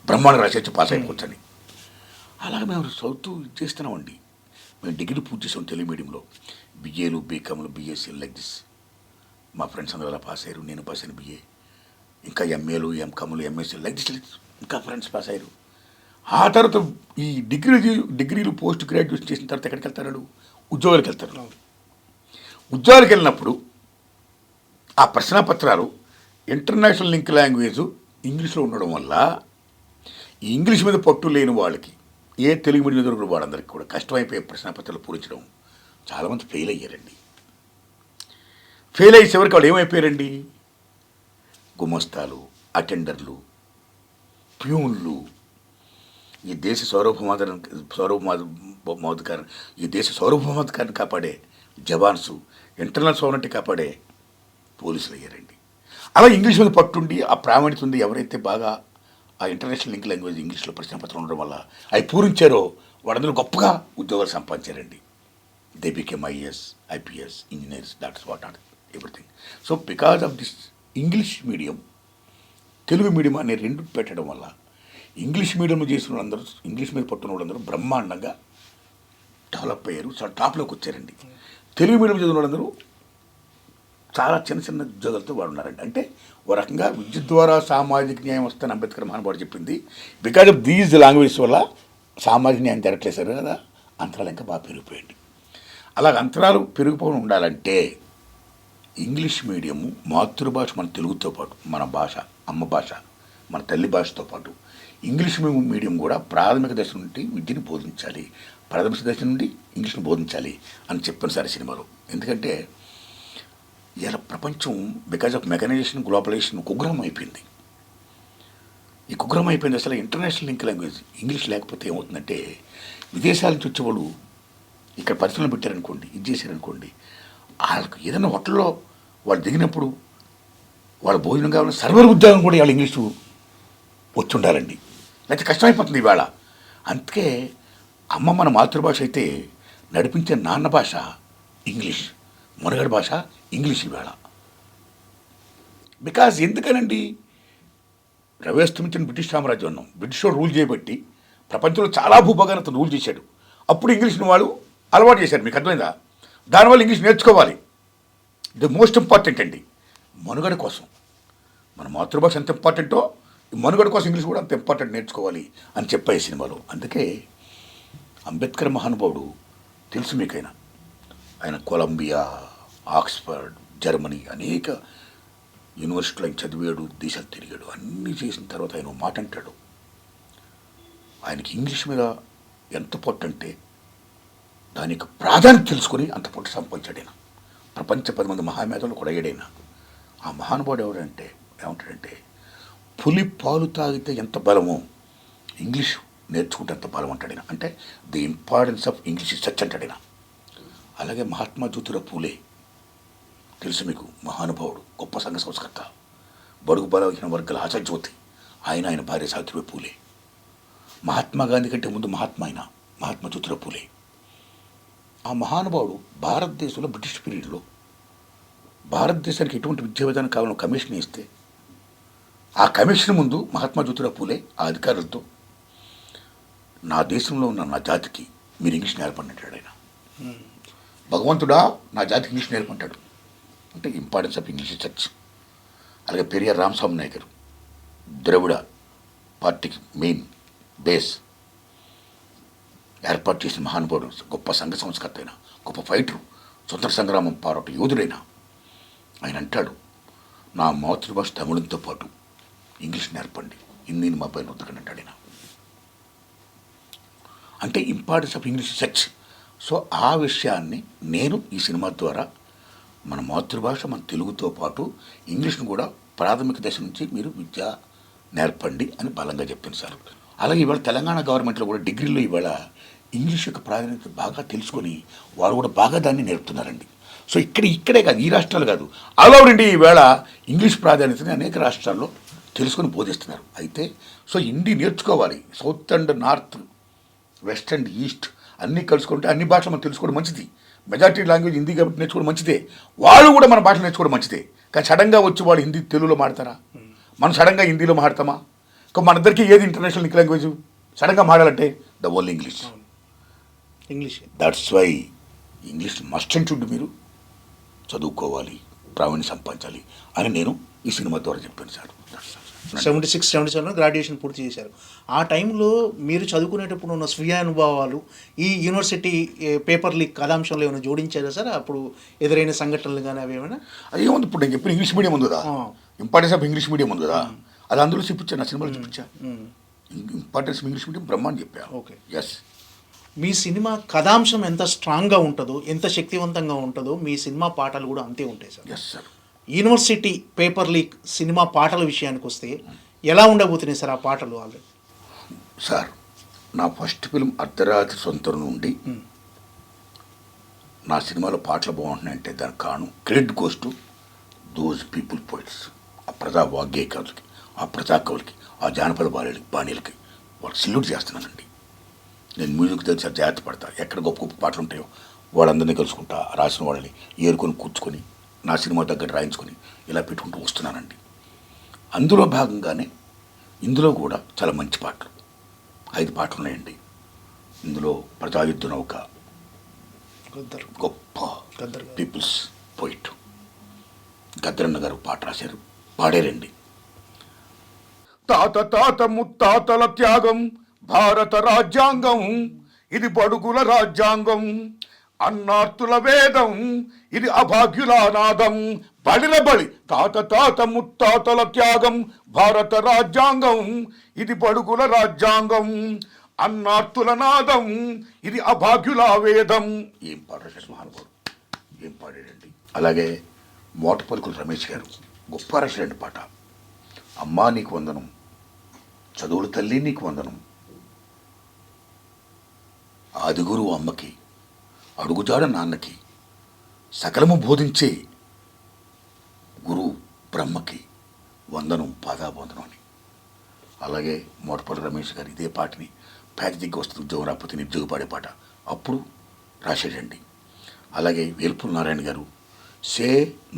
Speaker 1: బ్రహ్మాండంగా రాసేసి పాస్ అయిపోవచ్చని. అలాగే మేము చదువుతూ చేస్తున్నామండి. మేము డిగ్రీ పూర్తి చేసాం తెలుగు మీడియంలో, బిఏలు, బీకామ్లు, బీఎస్సీలు లైక్ దిస్. మా ఫ్రెండ్స్ అందరూ అలా పాస్ అయ్యారు, నేను పాస్ అయిన బిఏ, ఇంకా ఎంఏలు, ఎంకామ్లు, ఎంఎస్సీలు లైక్ దిస్ ఇంకా ఫ్రెండ్స్ పాస్ అయ్యారు. ఆ తర్వాత ఈ డిగ్రీలు పోస్ట్ గ్రాడ్యుయేషన్ చేసిన తర్వాత ఎక్కడికి వెళ్తారు, ఉద్యోగాలకు వెళ్తారు. ఉద్యోగాలకు వెళ్ళినప్పుడు ఆ ప్రశ్నపత్రాలు ఇంటర్నేషనల్ లింక్ లాంగ్వేజ్ ఇంగ్లీష్లో ఉండడం వల్ల ఈ ఇంగ్లీష్ మీద పట్టు లేని వాళ్ళకి, ఏ తెలుగు మీడియం దొరికిన వాళ్ళందరికీ కూడా కష్టమైపోయే ప్రశ్నపత్రాలు పూరించడం. చాలామంది ఫెయిల్ అయ్యారండి. ఫెయిల్ అయ్యే చివరికి వాళ్ళు ఏమైపోయారండి, గుమస్తాలు, అటెండర్లు, ప్యూన్లు. ఈ దేశ సార్వభౌమాధికారాన్ని కాపాడే జవాన్సు, ఇంటర్నల్ సోవరెనిటీ కాపాడే పోలీసులు అయ్యారండి. అలా ఇంగ్లీష్ మీద పట్టుండి ఆ ప్రావీణ్యత ఉంది ఎవరైతే బాగా ఆ ఇంటర్నేషనల్ లింక్ లాంగ్వేజ్ ఇంగ్లీష్లో ప్రశ్నపత్రం ఉండడం వల్ల అవి పూరించారో వాళ్ళందరూ గొప్పగా ఉద్యోగాలు సంపాదించారండి. They became IAS, IPS, engineers, doctors, what not everything. So because of this English medium, Telugu medium అనే రెండు పెట్టడం వల్ల ఇంగ్లీష్ మీడియం చేసిన వాళ్ళందరూ, ఇంగ్లీష్ మీద పట్టున్న వాళ్ళందరూ బ్రహ్మాండంగా డెవలప్ అయ్యారు, చాలా టాప్లోకి వచ్చారండి. తెలుగు మీడియం చదివిన వాళ్ళందరూ చాలా చిన్న చిన్న ఉద్యోగాలతో వాడు ఉన్నారండి. అంటే ఓ రకంగా విద్య ద్వారా సామాజిక న్యాయం వస్తుందని అంబేద్కర్ మహానుభావుడు చెప్పింది. బికాజ్ ఆఫ్ దీస్ లాంగ్వేజెస్ వల్ల సామాజిక న్యాయం జరగట్లేదు సార్ కదా, అంతరాలు ఇంకా బాగా పెరిగిపోయింది. అలాగ అంతరాలు పెరిగిపోయి ఉండాలంటే ఇంగ్లీష్ మీడియము మాతృభాష మన తెలుగుతో పాటు మన భాష, అమ్మ భాష, మన తల్లి భాషతో పాటు ఇంగ్లీష్ మీడియం కూడా ప్రాథమిక దశ నుండి విద్యను బోధించాలి, ప్రాథమిక దశ నుండి ఇంగ్లీష్ను బోధించాలి అని చెప్పాను సార్ సినిమాలో. ఎందుకంటే ఇలా ప్రపంచం బికాజ్ ఆఫ్ మెకనైజేషన్, గ్లోబలైజేషన్ కుగ్రహం అయిపోయింది. ఈ కుగ్రహం అయిపోయింది. అసలు ఇంటర్నేషనల్ లింక్ లాంగ్వేజ్ ఇంగ్లీష్ లేకపోతే ఏమవుతుందంటే విదేశాల నుంచి వచ్చేవాళ్ళు ఇక్కడ పరిశ్రమలు పెట్టారనుకోండి, ఇది చేశారనుకోండి, వాళ్ళకి ఏదైనా హోటల్లో వాళ్ళు దిగినప్పుడు వాళ్ళ భోజనం కావాలని సర్వర్ ఉద్యోగం కూడా వాళ్ళు ఇంగ్లీషు వచ్చి ఉండాలండి, లేకపోతే కష్టమైపోతుంది ఇవాళ. అందుకే అమ్మ మన మాతృభాష అయితే నడిపించే నాన్న భాష ఇంగ్లీష్, మనుగడ భాష ఇంగ్లీష్ ఇవాళ. బికాజ్ ఎందుకనండి, రవేస్తమించిన బ్రిటిష్ సామ్రాజ్యం ఉన్నాం, బ్రిటిష్ వాడు రూల్ చేయబట్టి ప్రపంచంలో చాలా భూభాగాన్ని అతను రూల్ చేశాడు. అప్పుడు ఇంగ్లీష్ని వాళ్ళు అలవాటు చేశారు. మీకు అర్థమైందా? దానివల్ల ఇంగ్లీష్ నేర్చుకోవాలి. ది మోస్ట్ ఇంపార్టెంట్ అండి మనుగడ కోసం. మన మాతృభాష ఎంత ఇంపార్టెంటో ఈ మనుగడ కోసం ఇంగ్లీష్ కూడా అంత ఇంపార్టెంట్ నేర్చుకోవాలి అని చెప్పాయి సినిమాలో. అందుకే అంబేద్కర్ మహానుభావుడు తెలుసు మీకైనా, ఆయన కొలంబియా, ఆక్స్ఫర్డ్, జర్మనీ అనేక యూనివర్సిటీలో ఆయన చదివాడు, దేశాలు తిరిగాడు. అన్నీ చేసిన తర్వాత ఆయన మాట అంటాడు, ఆయనకి ఇంగ్లీష్ మీద ఎంత పొట్టు అంటే దానికి ప్రాధాన్యత తెలుసుకొని అంత పొట్టు సంపాదించాడు ఆయన. ప్రపంచ 10 మంది మహామేధలు కూడా అయ్యాడైనా. ఆ మహానుభావుడు ఎవరంటే ఏమంటాడంటే, పులి పాలు తాగితే ఎంత బలమో ఇంగ్లీష్ నేర్చుకుంటే ఎంత బలం అంటాడైనా. అంటే the importance of English is such అంటాడైనా. అలాగే మహాత్మా జ్యోతిరావు పూలే తెలుసు మీకు, మహానుభావుడు, గొప్ప సంఘ సంస్కర్త, బడుగు బలహీన వర్గాల ఆశాజ్యోతి. ఆయన భార్య సావిత్రిబాయి పూలే. మహాత్మా గాంధీ కంటే ముందు మహాత్మా జ్యోతిరావు పూలే. ఆ మహానుభావుడు భారతదేశంలో బ్రిటిష్ పీరియడ్లో భారతదేశానికి ఎటువంటి విద్యా విధానం కావాలని కమిషన్ ఇస్తే ఆ కమిషన్ ముందు మహాత్మా జ్యోతిరావు పూలే ఆ అధికారులతో, నా దేశంలో ఉన్న నా జాతికి మీరు ఇంగ్లీష్ నేర్పండి అంటాడు ఆయన. భగవంతుడా నా జాతికి ఇంగ్లీష్ నేర్పంటాడు. అంటే ఇంపార్టెన్స్ ఆఫ్ ఇంగ్లీష్ చర్చ్. అలాగే పెరియార్ రామస్వామి నాయకరు, ద్రవిడ పార్టీకి మెయిన్ బేస్ ఏర్పాటు చేసిన మహానుభావుడు, గొప్ప సంఘ సంస్కర్త అయిన, గొప్ప ఫైటరు, స్వతంత్ర సంగ్రామం పోరాట యోధుడైన ఆయన అంటాడు, నా మాతృభాష తమిళంతో పాటు ఇంగ్లీష్ నేర్పండి, హిందీని మా పైన వద్దకండి అంటాడు ఆయన. అంటే importance of English such. So ఆ విషయాన్ని నేను ఈ సినిమా ద్వారా మన మాతృభాష మన తెలుగుతో పాటు ఇంగ్లీష్ను కూడా ప్రాథమిక దశ నుంచి మీరు విద్య నేర్పండి అని బలంగా చెప్పాను సార్. అలాగే ఇవాళ తెలంగాణ గవర్నమెంట్లో కూడా డిగ్రీలో ఇవాళ ఇంగ్లీష్ యొక్క ప్రాధాన్యత బాగా తెలుసుకొని వారు కూడా బాగా దాన్ని నేర్పుతున్నారండి. సో ఇక్కడే కాదు, ఈ రాష్ట్రాలు కాదు, ఆల్ ఓవర్ ఇండియా ఈవేళ ఇంగ్లీష్ ప్రాధాన్యతని అనేక రాష్ట్రాల్లో తెలుసుకొని బోధిస్తున్నారు. అయితే సో హిందీ నేర్చుకోవాలి. South and north, west and east అన్నీ కలుసుకుంటే అన్ని భాషలు మనం తెలుసుకోవడం మంచిది. మెజారిటీ లాంగ్వేజ్ హిందీ కాబట్టి నేర్చుకోవడం మంచిదే. వాళ్ళు కూడా మన భాష నేర్చుకోవడం మంచిదే. కానీ సడన్గా వచ్చి వాళ్ళు హిందీ తెలుగులో మాడతారా? మనం సడన్గా హిందీలో మాడతామా? మన ఇద్దరికి ఏది ఇంటర్నేషనల్ లాంగ్వేజ్ సడన్గా మాడాలంటే the only English. That's why English must and should మీరు చదువుకోవాలి, ప్రావీణ్యం సంపాదించాలి అని నేను ఈ సినిమా ద్వారా చెప్పాను సార్.
Speaker 2: 76, 77 గ్రాడ్యుయేషన్ పూర్తి చేశారు. ఆ టైంలో మీరు చదువుకునేటప్పుడు ఉన్న స్వీయ అనుభవాలు ఈ యూనివర్సిటీ పేపర్ లీక్ కథాంశంలో ఏమైనా జోడించారా సార్? అప్పుడు ఎదురైన సంఘటనలు కానీ అవి ఏమైనా?
Speaker 1: అది ఏముంది, ఇప్పుడు నేను చెప్పిన ఇంగ్లీష్ మీడియం ఉంది కదా, ఇంపార్టెన్స్ ఆఫ్ ఇంగ్లీష్ మీడియం ఉంది కదా, అది అందులో చూపించాను, నా సినిమాలో చూపించాను. ఇంపార్టెన్స్ ఆఫ్ ఇంగ్లీష్ మీడియం బ్రహ్మాండం చెప్పాను.
Speaker 2: ఓకే.
Speaker 1: ఎస్.
Speaker 2: మీ సినిమా కథాంశం ఎంత స్ట్రాంగ్గా ఉంటుందో, ఎంత శక్తివంతంగా ఉంటుందో మీ సినిమా పాటలు కూడా అంతే ఉంటాయి sir.
Speaker 1: Yes sir.
Speaker 2: University paper leak cinema పాటల విషయానికి వస్తే ఎలా ఉండబోతున్నాయి సార్ ఆ పాటలు? ఆల్రెడీ
Speaker 1: సార్ నా ఫస్ట్ ఫిల్మ్ అర్ధరాత్రి సొంతం నుండి నా సినిమాలో పాటలు బాగుంటున్నాయంటే దానికి కారణం credit goes to those people poets, ఆ ప్రజా వాగ్గేయకారులకి, ఆ ప్రజా కవులకి, ఆ జానపద బాణీలకి వాళ్ళకి సెల్యూట్ చేస్తున్నానండి. నేను మ్యూజిక్ దగ్గర సార్ జాగ్రత్త పడతా. ఎక్కడ గొప్ప గొప్ప పాటలు ఉంటాయో వాళ్ళందరినీ కలుసుకుంటా, రాసిన వాళ్ళని ఏరుకొని కూర్చుకొని నా సినిమా దగ్గర రాయించుకొని ఇలా పెట్టుకుంటూ వస్తున్నానండి. అందులో భాగంగానే ఇందులో కూడా చాలా మంచి పాటలు 5 పాటలు ఉన్నాయండి. ఇందులో ప్రజాయుద్ధ నౌక,
Speaker 2: గద్దర్
Speaker 1: గొప్ప
Speaker 2: గద్దర్ గారు.
Speaker 1: పీపుల్స్ పోయిట్ గద్దరన్న గారు పాట రాశారు, పాడారండి. తాత తాత ముత్తాతల త్యాగం భారత రాజ్యాంగం, ఇది బడుగుల రాజ్యాంగం, అన్నార్తుల వేదం, ఇది అభాగ్యుల నాదం. బడిల బడి తాత తాత ముత్తాతల త్యాగం భారత రాజ్యాంగం, ఇది బడుగుల రాజ్యాంగం, అన్నార్తుల నాదం, ఇది అభాగ్యుల వేదం. ఏం పాట రాశారు మహానుభావుడు, ఏం పాడాడండి. అలాగే మోటపలుకుల రమేష్ గారు గొప్ప రాశారండి పాట. అమ్మా నీకు వందనం, చదువుల తల్లి నీకు వందనం, ఆదిగురు అమ్మకి, అడుగుజాడ నాన్నకి, సకలము బోధించే గురువు బ్రహ్మకి వందనం, పాదాబంధనం అని. అలాగే మోటపల్లి రమేష్ గారు ఇదే పాటని పేద దిగ్గు వస్తుంది ఉద్యోగం రాకపోతే నిరుద్యోగ పాడే పాట అప్పుడు రాశాడండి. అలాగే వేల్పూర్ నారాయణ గారు say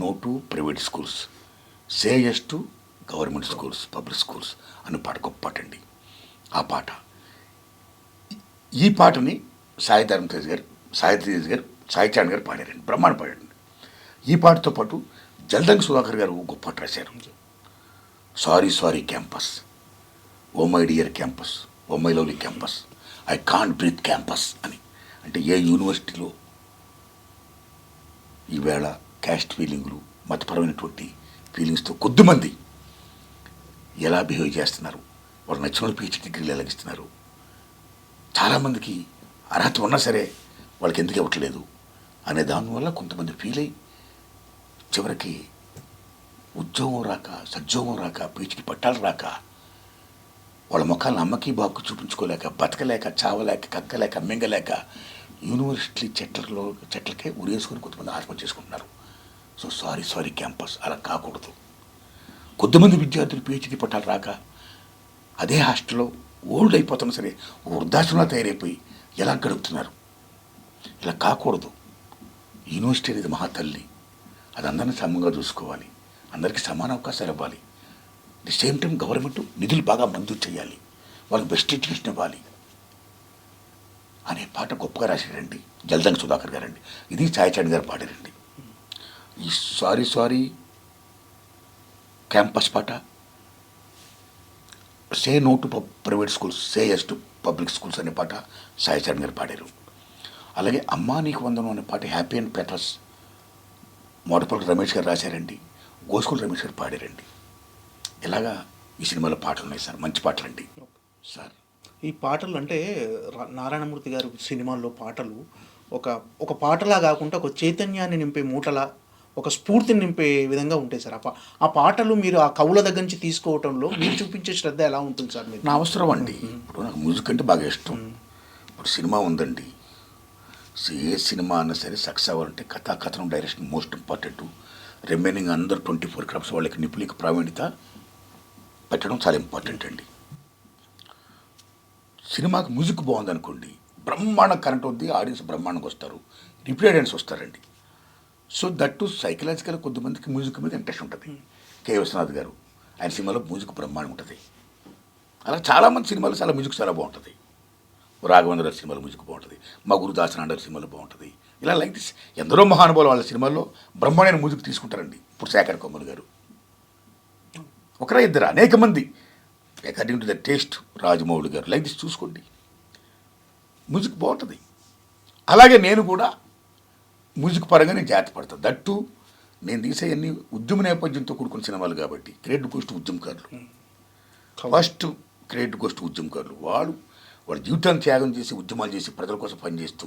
Speaker 1: no to private schools, say yes to government schools, public schools అనే పాట గొప్ప పాట అండి. ఆ పాట, ఈ పాటని సాయి ధర్మ తేజ్ గారు, సాయి చాంద్ గారు పాడారండి, బ్రహ్మాండ పాడారండి. ఈ పాటతో పాటు జల్దంగి సుధాకర్ గారు గొప్ప పాట రాశారు. Sorry sorry campus, oh my dear campus, oh my lovely campus, I can't breathe campus అని. అంటే ఏ యూనివర్సిటీలో ఈవేళ క్యాస్ట్ ఫీలింగులు, మతపరమైనటువంటి ఫీలింగ్స్తో కొద్దిమంది ఎలా బిహేవ్ చేస్తున్నారు, వాళ్ళు నచ్చిన పిహెచ్డీ డిగ్రీలు ఎలాగిస్తున్నారు, చాలామందికి అర్హత ఉన్నా సరే వాళ్ళకి ఎందుకు ఇవ్వట్లేదు అనే దానివల్ల కొంతమంది ఫీల్ అయ్యి చివరికి ఉద్యోగం రాక, సద్యోగం రాక, పిహెచ్డీ పట్టాలు రాక, వాళ్ళ ముఖాలను అమ్మకి బాబుకు చూపించుకోలేక, బతకలేక, చావలేక, కక్కలేక, మింగలేక యూనివర్సిటీ చెట్లకే ఉరేసుకొని కొంతమంది ఆత్మహత్య చేసుకుంటున్నారు. సో సారీ సారీ క్యాంపస్ అలా కాకూడదు. కొద్దిమంది విద్యార్థులు పిహెచ్డీ పట్టాలు రాక అదే హాస్టల్లో ఓల్డ్ అయిపోతున్నా సరే వృద్ధాశ్రమంలో తయారైపోయి ఎలా గడుపుతున్నారు. ఇలా కాకూడదు. యూనివర్సిటీ అనేది మహాతల్లి, అది అందరినీ సమంగా చూసుకోవాలి, అందరికీ సమాన అవకాశాలు ఇవ్వాలి. ది సేమ్ టైం గవర్నమెంట్ నిధులు బాగా మంజూరు చేయాలి, వాళ్ళకి బెస్ట్ ఎడ్యుకేషన్ ఇవ్వాలి అనే పాట గొప్పగా రాశారండి జల్దంగి సుధాకర్ గారండి. ఇది సాయి చాంద్ గారు పాడారండి. ఈ సారీ సారీ క్యాంపస్ పాట, say no to private schools, say yes to public schools అనే పాట సాయి చాంద్ గారు పాడారు. అలాగే అమ్మా నీకు వందనం అనే పాట హ్యాపీ అండ్ పెటల్స్ మోటపల్లి రమేష్ గారు రాశారండి, గోస్కూల్ రమేష్ గారు పాడారండి. ఇలాగా ఈ సినిమాలో పాటలు ఉన్నాయి సార్, మంచి పాటలు అండి సార్.
Speaker 2: ఈ పాటలు అంటే నారాయణమూర్తి గారు సినిమాల్లో పాటలు ఒక పాటలా కాకుండా ఒక చైతన్యాన్ని నింపే మూటలా, ఒక స్ఫూర్తిని నింపే విధంగా ఉంటాయి సార్. ఆ పాటలు మీరు ఆ కవుల దగ్గర నుంచి తీసుకోవటంలో మీరు చూపించే శ్రద్ధ ఎలా ఉంటుంది సార్? మీరు
Speaker 1: నా అవసరం అండి. ఇప్పుడు నాకు మ్యూజిక్ అంటే బాగా ఇష్టం. ఇప్పుడు సినిమా ఉందండి, ఏ సినిమా అన్నా సరే సక్సెస్ అవ్వాలంటే కథనం, డైరెక్షన్ మోస్ట్ ఇంపార్టెంట్. రిమైనింగ్ అందరూ 24 క్రాఫ్ట్స్ వాళ్ళకి నిపుణులకి ప్రావీణ్యత పెట్టడం చాలా ఇంపార్టెంట్ అండి. సినిమాకి మ్యూజిక్ బాగుందనుకోండి, బ్రహ్మాండం కరెంట్ ఉంది, ఆడియన్స్ బ్రహ్మాండంగా వస్తారు, రిపీట్ ఆడియన్స్ వస్తారండి. సో దట్టు సైకలాజికల్ కొద్దిమందికి మ్యూజిక్ మీద ఇంట్రెస్ట్ ఉంటుంది. కె విశ్వనాథ్ గారు ఆయన సినిమాలో మ్యూజిక్ బ్రహ్మాండం ఉంటుంది. అలా చాలామంది సినిమాలు చాలా మ్యూజిక్ చాలా బాగుంటుంది. రాఘవేంద్ర గారి సినిమాలో మ్యూజిక్ బాగుంటుంది, మా గురుదాసనాథ్ గారి సినిమాలో బాగుంటుంది. ఇలా లైక్ దిస్ ఎందరో మహానుభావులు వాళ్ళ సినిమాల్లో బ్రహ్మాండమైన మ్యూజిక్ తీసుకుంటారండి. ఇప్పుడు శేఖర్ కొమ్మల్ గారు ఒకరా ఇద్దరు, అనేక మంది according to the taste. Rajamouli గారు లైక్ దిస్ చూసుకోండి, మ్యూజిక్ బాగుంటుంది. అలాగే నేను కూడా మ్యూజిక్ పరంగా నేను జాగ్రత్త పడతాను. దట్టు నేను తీసే అన్ని ఉద్యమ నేపథ్యంతో కూడుకున్న సినిమాలు కాబట్టి క్రెడిట్ గోస్ట్ ఉద్యమకారులు, ఫస్ట్ క్రెడిట్ గోస్ట్ ఉద్యమకారులు. వాళ్ళ జీవితాన్ని త్యాగం చేసి ఉద్యమాలు చేసి ప్రజల కోసం పనిచేస్తూ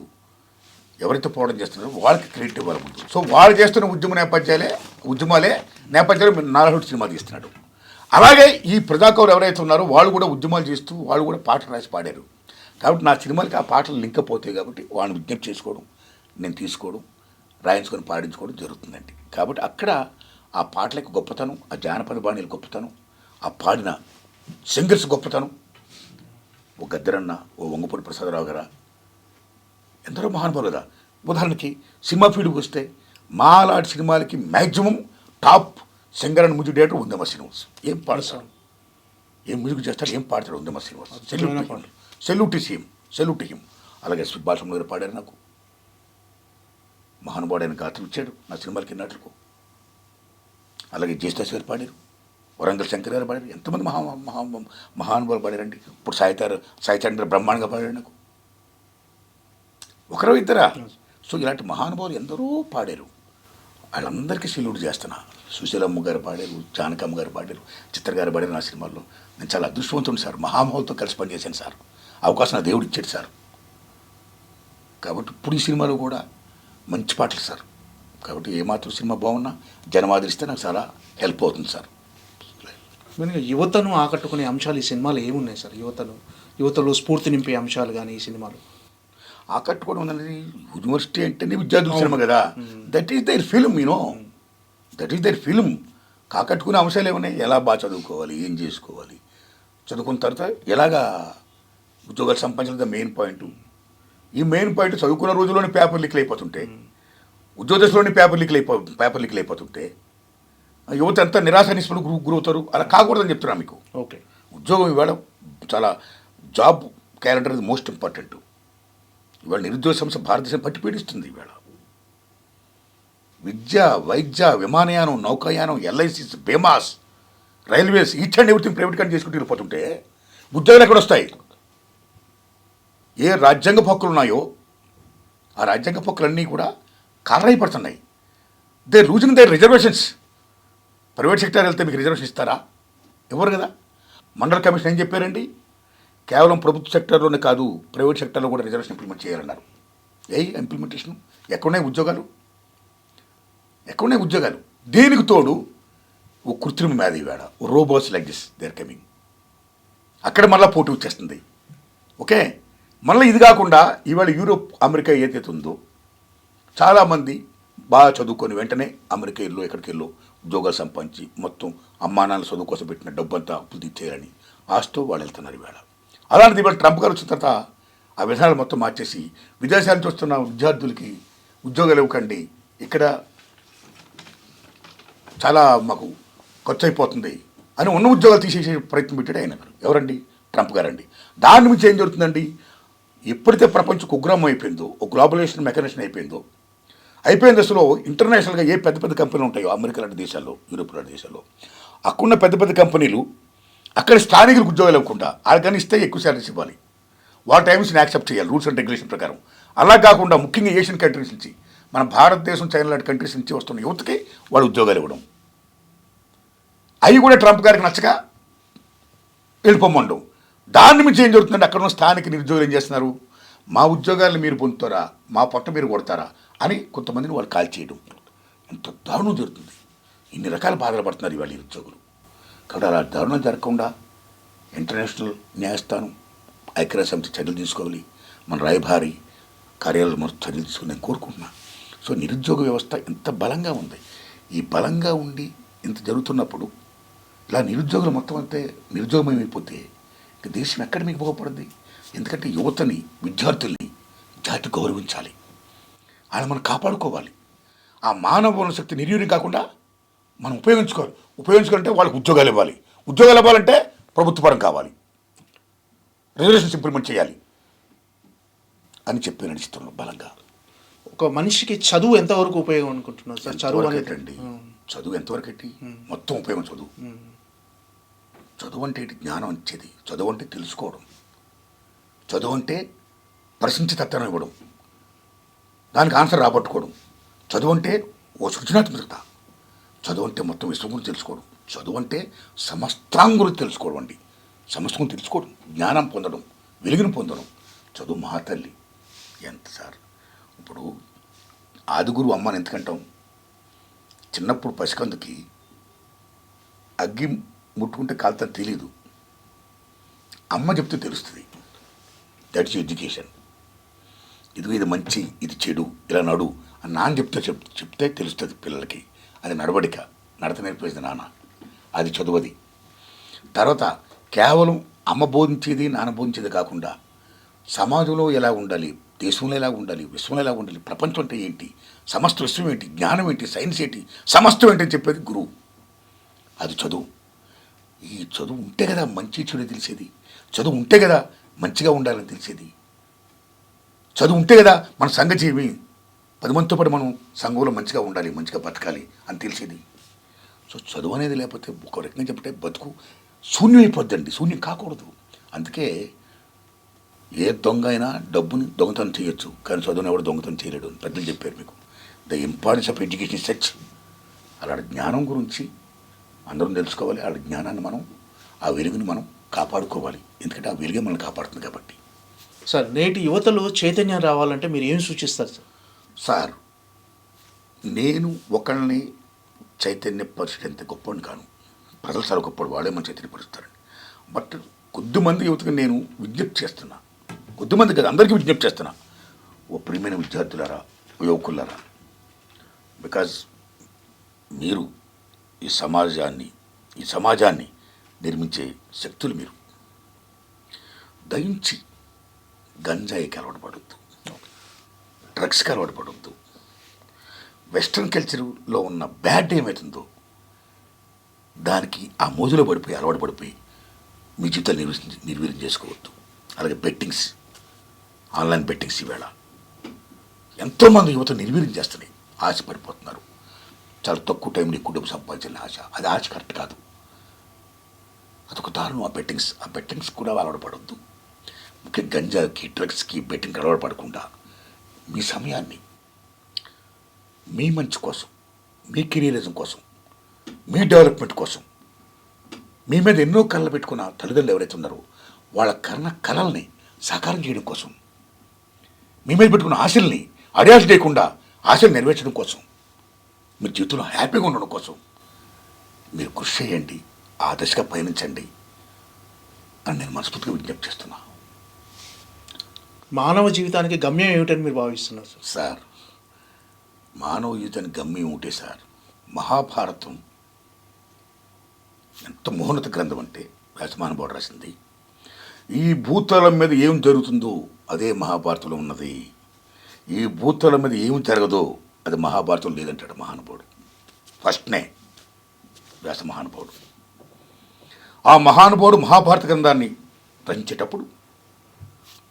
Speaker 1: ఎవరైతే పోవడం చేస్తున్నారో వాళ్ళకి క్రెడిట్ ఇవ్వాలి ముందు. సో వాళ్ళు చేస్తున్న ఉద్యమాలే నేపథ్యాలు నాలుగు సినిమా తీస్తున్నాడు. అలాగే ఈ ప్రజాకౌరు ఎవరైతే ఉన్నారో వాళ్ళు కూడా ఉద్యమాలు చేస్తూ వాళ్ళు కూడా పాటలు రాసి పాడారు. కాబట్టి నా సినిమాలకి ఆ పాటలు లింక్ అప్ అవుతాయి. కాబట్టి వాళ్ళని విజ్ఞప్తి చేసుకోవడం, నేను తీసుకోవడం, రాయించుకొని పాడించుకోవడం జరుగుతుందండి. కాబట్టి అక్కడ ఆ పాటలకు గొప్పతనం, ఆ జానపద బాణీల గొప్పతనం, ఆ పాడిన సింగర్స్ గొప్పతనం, ఓ గద్దరన్న, ఓ వంగపూడి ప్రసాదరావు గారా, ఎందరో మహానుభావులు కదా. ఉదాహరణకి సినిమా ఫీల్డ్కి వస్తే మా లాంటి సినిమాలకి maximum top singer and music director ఉందమ్మ శ్రీనివాస్. ఏం పాడతాడు, ఏం మ్యూజిక్ చేస్తాడు, ఏం పాడతాడు ఉందమ్మ శ్రీనివాస్. Salute to him. అలాగే ఎస్పి బాలసుబ్రహ్మణ్యం గారు పాడారు నాకు. మహానుభావుడైన గాత్రం ఇచ్చాడు నా సినిమాలకి నటులకు. అలాగే జ్యేష్ఠాస్ గారు పాడారు, వరంగల్ శంకర్ గారు పాడారు, ఎంతమంది మహానుభావులు పాడారండి. ఇప్పుడు సాయి చంద్ర బ్రహ్మాండంగా పాడాడు నాకు. ఒకరో ఇద్దరా? సో ఇలాంటి మహానుభావులు ఎందరో పాడారు. వాళ్ళందరికీ సెల్యూట్ చేస్తున్నా. సుశీలమ్మ గారు పాడారు, జానకమ్మ గారు పాడారు, చిత్ర గారు పాడారు నా సినిమాల్లో. నేను చాలా అదృష్టవంతుడు సార్, మహానుభావులతో కలిసి పనిచేశాను సార్. అవకాశం నా దేవుడు ఇచ్చాడు సార్. కాబట్టి ఇప్పుడు ఈ సినిమాలో కూడా మంచి పాటలు సార్. కాబట్టి ఏమాత్రం సినిమా బాగున్నా జనం ఆదరిస్తే నాకు చాలా హెల్ప్ అవుతుంది సార్.
Speaker 2: యువతను ఆకట్టుకునే అంశాలు ఈ సినిమాలో ఏమున్నాయి సార్? యువతలో స్ఫూర్తి నింపే అంశాలు కానీ ఈ సినిమాలో
Speaker 1: ఆకట్టుకోవడం అనేది, యూనివర్సిటీ అంటేనే విద్యార్థుల సినిమా కదా. That is their film, that is their film. ఆకట్టుకునే అంశాలు ఏమున్నాయి? ఎలా బాగా చదువుకోవాలి, ఏం చేసుకోవాలి, చదువుకున్న తర్వాత ఎలాగా ఉద్యోగాలు సంపాదించడం మెయిన్ పాయింట్. ఈ మెయిన్ పాయింట్ చదువుకున్న రోజుల్లోనే పేపర్ లీక్లు అయిపోతుంటే, ఉద్యోగ దశలోనే పేపర్ లీక్లు అయిపోతుంటే యువత ఎంత నిరాశ నిస్పృహకు గురవుతారు. అలా కాకూడదని చెప్తున్నా మీకు.
Speaker 2: ఓకే,
Speaker 1: ఉద్యోగం ఇవాళ చాలా జాబ్ క్యాలెండర్ ఇది మోస్ట్ ఇంపార్టెంట్. ఇవాళ నిరుద్యోగ సమస్య భారతదేశం పట్టి పీడిస్తుంది. ఇవాళ విద్య, వైద్య, విమానయానం, నౌకాయానం, ఎల్ఐసిస్, బీమాస్, railways, each and everything private కానీ చేసుకుంటూ వెళ్ళిపోతుంటే ఉద్యోగాలు ఎక్కడ వస్తాయి? ఏ రాజ్యాంగ హక్కులు ఉన్నాయో ఆ రాజ్యాంగ హక్కులన్నీ కూడా కారణమైపడుతున్నాయి. They losing their reservations. Private sector వెళ్తే మీకు రిజర్వేషన్ ఇస్తారా? ఇవ్వరు కదా. మండల్ కమిషన్ ఏం చెప్పారండి? కేవలం ప్రభుత్వ సెక్టర్లోనే కాదు, ప్రైవేట్ సెక్టర్లో కూడా రిజర్వేషన్ ఇంప్లిమెంట్ చేయాలన్నారు. ఇంప్లిమెంటేషన్ ఎక్కడున్నాయి ఉద్యోగాలు? దేనికి తోడు ఓ కృత్రిమ మేధ ఇవాడ, ఓ robots like this they are coming. అక్కడ మళ్ళీ పోటీ వచ్చేస్తుంది. ఓకే, మళ్ళీ ఇది కాకుండా ఇవాళ యూరోప్, అమెరికా ఏదైతే ఉందో చాలామంది బాగా చదువుకొని వెంటనే అమెరికా ఇల్లు ఎక్కడికి వెళ్ళు ఉద్యోగాలు సంపాదించి మొత్తం అమ్మానాన్న చదువు కోసం పెట్టిన డబ్బంతా అప్పులు తీర్చేయాలని ఆశతో వాళ్ళు వెళ్తున్నారు ఇవాళ. అలాంటిది ఇవాళ ట్రంప్ గారు వచ్చిన తర్వాత ఆ విధానాలు మొత్తం మార్చేసి విదేశాల నుంచి వస్తున్న విద్యార్థులకి ఉద్యోగాలు ఇవ్వకండి, ఇక్కడ చాలా మాకు ఖర్చు అయిపోతుంది అని ఉన్న ఉద్యోగాలు తీసేసే ప్రయత్నం పెట్టాడు ఆయన. ఎవరండి? ట్రంప్ గారండి. దాని నుంచి ఏం జరుగుతుందండి? ఎప్పుడైతే ప్రపంచం కుగ్రామం అయిపోయిందో, ఒక గ్లోబలైజేషన్ మెకానిజం అయిపోయిన దశలో ఇంటర్నేషనల్గా ఏ పెద్ద పెద్ద కంపెనీలు ఉంటాయో అమెరికా లాంటి దేశాల్లో, యూరోప్ లాంటి దేశాల్లో అక్కడున్న పెద్ద పెద్ద కంపెనీలు అక్కడ స్థానికులకు ఉద్యోగాలు ఇవ్వకుండా వాళ్ళకని ఇస్తే ఎక్కువ శాలరీస్ ఇవ్వాలి. వాళ్ళ టైమ్స్ని యాక్సెప్ట్ చేయాలి రూల్స్ అండ్ రెగ్యులేషన్ ప్రకారం. అలా కాకుండా ముఖ్యంగా ఏషియన్ కంట్రీస్ నుంచి, మన భారతదేశం, చైనా లాంటి కంట్రీస్ నుంచి వస్తున్న యువతకి వాళ్ళు ఉద్యోగాలు ఇవ్వడం, అవి కూడా ట్రంప్ గారికి నచ్చక వెళ్ళిపోమండం. దాని నుంచి ఏం జరుగుతుందంటే అక్కడ ఉన్న స్థానిక నిరుద్యోగులు ఏం చేస్తున్నారు? మా ఉద్యోగాలను మీరు పొందుతారా, మా పొట్ట మీరు కొడతారా అని కొంతమందిని వాళ్ళు కాల్ చేయడం. ఎంత దారుణం జరుగుతుంది. ఇన్ని రకాల బాధలు పడుతున్నారు ఇవాళ నిరుద్యోగులు. కాబట్టి అలా దారుణం జరగకుండా ఇంటర్నేషనల్ న్యాయస్థానం, ఐక్యరాజ్య సమితి చర్యలు తీసుకోవాలి. మన రాయబారి కార్యాలయాలు మొత్తం చర్యలు తీసుకుని నేను కోరుకుంటున్నా. సో నిరుద్యోగ వ్యవస్థ ఎంత బలంగా ఉంది. ఈ బలంగా ఉండి ఇంత జరుగుతున్నప్పుడు ఇలా నిరుద్యోగులు మొత్తం అంతే నిరుద్యోగమైపోతే ఇక దేశం ఎక్కడ మీకు బాగుపడుద్ది? ఎందుకంటే యువతని, విద్యార్థుల్ని జాతి గౌరవించాలి, వాళ్ళని మనం కాపాడుకోవాలి. ఆ మానవ వనరుల శక్తి నిర్వీర్యం కాకుండా మనం ఉపయోగించుకోవాలంటే వాళ్ళకి ఉద్యోగాలు ఇవ్వాలంటే ప్రభుత్వ పరం కావాలి, రిజర్వేషన్స్ ఇంప్లిమెంట్ చేయాలి అని చెప్పి నడుస్తున్నాం బలంగా.
Speaker 2: ఒక మనిషికి చదువు ఎంతవరకు ఉపయోగం అనుకుంటున్నారు సార్? చదువు
Speaker 1: అండి, చదువు ఎంతవరకు ఎట్టి మొత్తం ఉపయోగం. చదువు అంటే జ్ఞానం ఇచ్చేది. చదువు అంటే తెలుసుకోవడం. చదువు అంటే ప్రశ్నించి తత్వం ఇవ్వడం, దానికి ఆన్సర్ రాబట్టుకోవడం. చదువు అంటే ఓ సృజనాత్మకత. చదువు అంటే మొత్తం విశ్వం గురించి తెలుసుకోవడం. చదువు అంటే సమస్తం గురించి తెలుసుకోవడం అండి. సమస్తం గురించి తెలుసుకోవడం, జ్ఞానం పొందడం, వెలుగును పొందడం. చదువు మహాతల్లి. ఎంత సార్, ఇప్పుడు ఆదిగురు అమ్మని ఎందుకంటాం? చిన్నప్పుడు పసికందుకి అగ్గి ముట్టుకుంటే కాలుతా తెలీదు, అమ్మ చెప్తే తెలుస్తుంది. That's education. ఇది మంచి, ఇది చెడు, ఇలా నడు అని నాన్న చెప్తే తెలుస్తుంది పిల్లలకి. అది నడత నేర్పేది నాన్న. అది చదువుది. తర్వాత కేవలం అమ్మ బోధించేది, నాన్న బోధించేది కాకుండా సమాజంలో ఎలా ఉండాలి, దేశంలో ఎలా ఉండాలి, విశ్వంలో ఎలా ఉండాలి, ప్రపంచం అంటే ఏంటి, సమస్త విశ్వం ఏంటి, జ్ఞానం ఏంటి, సైన్స్ ఏంటి, సమస్తం ఏంటి అని చెప్పేది గురువు. అది చదువు. ఈ చదువు ఉంటే కదా మంచి చెడు తెలిసేది. చదువు ఉంటే కదా మంచిగా ఉండాలని తెలిసేది. చదువు ఉంటే కదా మన సంఘజీవి 10 మందితో పాటు మనం సంఘంలో మంచిగా ఉండాలి, మంచిగా బతకాలి అని తెలిసేది. సో చదువు అనేది లేకపోతే ఒక రకంగా చెప్పంటే బతుకు శూన్యం అయిపోద్దండి, శూన్యం కాకూడదు. అందుకే ఏ దొంగ అయినా డబ్బుని దొంగతనం చేయొచ్చు, కానీ చదువుని ఎవరు దొంగతనం చేయలేడు అని పెద్దలు చెప్పారు మీకు. The importance of education such. అలాంటి జ్ఞానం గురించి అందరం తెలుసుకోవాలి. ఆ జ్ఞానాన్ని మనం, ఆ వెలుగుని మనం కాపాడుకోవాలి. ఎందుకంటే ఆ వెలుగే మనల్ని కాపాడుతుంది కాబట్టి.
Speaker 2: సార్, నేటి యువతలో చైతన్యం రావాలంటే మీరు ఏం సూచిస్తారు సార్?
Speaker 1: సార్, నేను ఒకళ్ళని చైతన్యపరిచేంత గొప్పని కాను. ప్రజలు చాలా గొప్పడు, వాళ్ళే మన చైతన్యపరుస్తారండి. బట్ కొద్దిమంది యువతకు నేను విజ్ఞప్తి చేస్తున్నా, కొద్దిమంది కదా అందరికీ విజ్ఞప్తి చేస్తున్నా, ఓ ప్రియమైన విద్యార్థులారా, యువకులారా, బికాజ్ మీరు ఈ సమాజాన్ని నిర్మించే శక్తులు మీరు. దయించి గంజాయికి అలవాటు పడవద్దు, డ్రగ్స్కి అలవాటు పడవద్దు. వెస్ట్రన్ కల్చర్లో ఉన్న బ్యాడ్ ఏమవుతుందో దానికి ఆ మోజులో పడిపోయి అలవాటు పడిపోయి మీ జీవితాలు నిర్వీర్యం చేసుకోవద్దు. అలాగే బెట్టింగ్స్, ఆన్లైన్ బెట్టింగ్స్ ఈవేళ ఎంతోమంది యువత నిర్వీర్యం చేస్తున్నాయి. ఆశ పడిపోతున్నారు. చాలా తక్కువ టైంలో ఎక్కువ డబ్బు సంపాదించాలని ఆశ. అది ఆశ కరెక్ట్ కాదు, అదొక దారుణం. ఆ బెట్టింగ్స్ కూడా అలవాటు పడవద్దు. ముఖ్యంగా గంజాకి, డ్రగ్స్కి, బెట్టింగ్కి అలవాటు పడకుండా మీ సమయాన్ని మీ మంచి కోసం, మీ కెరీరిజం కోసం, మీ డెవలప్మెంట్ కోసం, మీ మీద ఎన్నో కళలు పెట్టుకున్న తల్లిదండ్రులు ఎవరైతే ఉన్నారో వాళ్ళ కళల్ని సాకారం చేయడం కోసం, మీ మీద పెట్టుకున్న ఆశల్ని అడియాస చేయకుండా ఆశలు నెరవేర్చడం కోసం, మీ జీవితంలో హ్యాపీగా ఉండడం కోసం మీరు కృషి చేయండి, ఆ దశగా పయనించండి అని నేను మనస్ఫూర్తిగా విజ్ఞప్తి చేస్తున్నా.
Speaker 2: మానవ జీవితానికి గమ్యం ఏమిటని మీరు భావిస్తున్నారు సార్?
Speaker 1: సార్, మానవ జీవితానికి గమ్యం ఉంటే సార్, మహాభారతం ఎంత మహోన్నత గ్రంథం అంటే వ్యాసమహానుభావుడు రాసింది. ఈ భూతలం మీద ఏం జరుగుతుందో అదే మహాభారతంలో ఉన్నది. ఈ భూతలం మీద ఏం జరగదో అది మహాభారతం లేదంటాడు మహానుభావుడు. ఫస్ట్నే వ్యాసమహానుభావుడు. ఆ మహానుభావుడు మహాభారత గ్రంథాన్ని రచించేటప్పుడు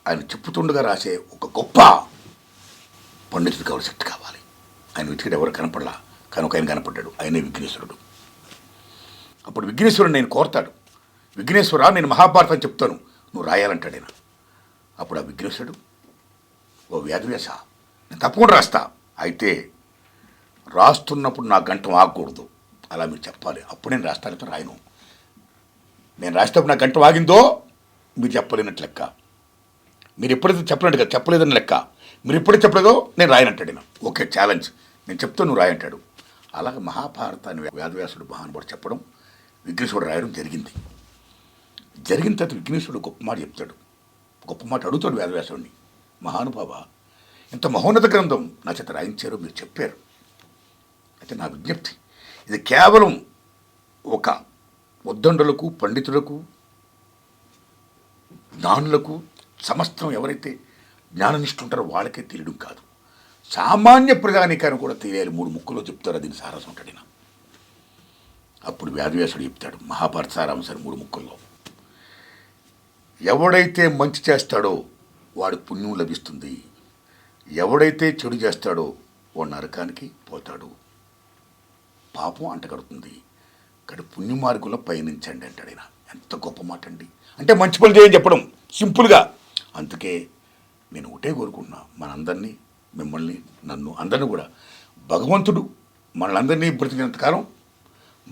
Speaker 1: ఆయన చెప్పుతుండగా రాసే ఒక గొప్ప పండితుడికి ఎవరు శక్తి కావాలి. ఆయన వెతికిడు ఎవరు కనపడలా, కానీ ఒక ఆయన కనపడ్డాడు. ఆయనే విఘ్నేశ్వరుడు. అప్పుడు విఘ్నేశ్వరుడు నేను కోరతాడు, విఘ్నేశ్వరా నేను మహాభారతం చెప్తాను, నువ్వు రాయాలంటాడు ఆయన. అప్పుడు ఆ విఘ్నేశ్వరుడు, ఓ వ్యాధవ్యాస నేను తప్పకుండా రాస్తా, అయితే రాస్తున్నప్పుడు నా గంటం ఆగకూడదు, అలా మీరు చెప్పాలి, అప్పుడు నేను రాస్తానతో రాయను. నేను రాసేటప్పుడు నా గంట ఆగిందో మీరు చెప్పలేనట్టు లెక్క, మీరు ఎప్పుడైతే చెప్పలేడు కదా, చెప్పలేదని లెక్క, మీరు ఎప్పుడైతే చెప్పలేదో నేను రాయనంటాడు ఆయన. ఓకే, ఛాలెంజ్, నేను చెప్తాను నువ్వు రాయంటాడు. అలాగే మహాభారతాన్ని వ్యాధవ్యాసుడు మహానుభావుడు చెప్పడం, విఘ్నేశ్వరుడు రాయడం జరిగింది. జరిగిన తర్వాత విఘ్నేశ్వరుడు గొప్ప మాట చెప్తాడు, గొప్ప మాట అడుగుతాడు వ్యాధవ్యాసుడిని, మహానుభావ ఇంత మహోన్నత గ్రంథం నా చేత రాయించారో మీరు చెప్పారు, అయితే నా విజ్ఞప్తి, ఇది కేవలం ఒక ఉద్దండులకు, పండితులకు, జ్ఞానులకు, సమస్తం ఎవరైతే జ్ఞాననిష్ఠ ఉంటారో వాళ్ళకే తెలియడం కాదు, సామాన్య ప్రజానికాన్ని కూడా తెలియాలి. 3 ముక్కలో చెప్తారు, దీని సారాంశం ఉంటాడు ఆయన. అప్పుడు వ్యాధవ్యాసుడు చెప్తాడు మహాభారత సారాంశాన్ని 3 ముక్కల్లో. ఎవడైతే మంచి చేస్తాడో వాడు పుణ్యం లభిస్తుంది, ఎవడైతే చెడు చేస్తాడో వాడు నరకానికి పోతాడు, పాపం అంటగడుతుంది, కానీ పుణ్య మార్గంలో పయనించండి అంటాడు ఆయన. ఎంత గొప్ప మాట అండి. అంటే మంచి పనులు చేయని చెప్పడం సింపుల్గా. అందుకే నేను ఒకటే కోరుకుంటున్నా, మనందరినీ, మిమ్మల్ని, నన్ను, అందరినీ కూడా భగవంతుడు మనలందరినీ బ్రతికినంతకాలం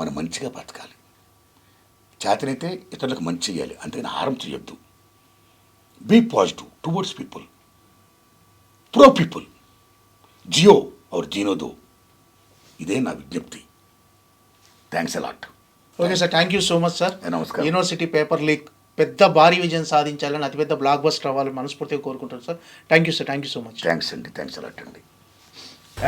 Speaker 1: మనం మంచిగా బతకాలి, చేతనైతే ఇతరులకు మంచి చేయాలి, అంతేగాని హారం చేయొద్దు. Be positive towards people, pro people, జియో ఆర్ జీనోదో, ఇదే నా విజ్ఞప్తి. Thanks a lot.
Speaker 2: Okay sir, thank you so much sir.
Speaker 1: నమస్కారం.
Speaker 2: యూనివర్సిటీ పేపర్ లీక్ పెద్ద భారీ విజయం సాధించాలని, అతిపెద్ద బ్లాక్ బస్టర్ అవ్వాలని మనస్ఫూర్తిగా కోరుకుంటాను sir. Thank you sir, thank you so much.
Speaker 1: Thanks అండి, థ్యాంక్స్ అలాట్ అండి.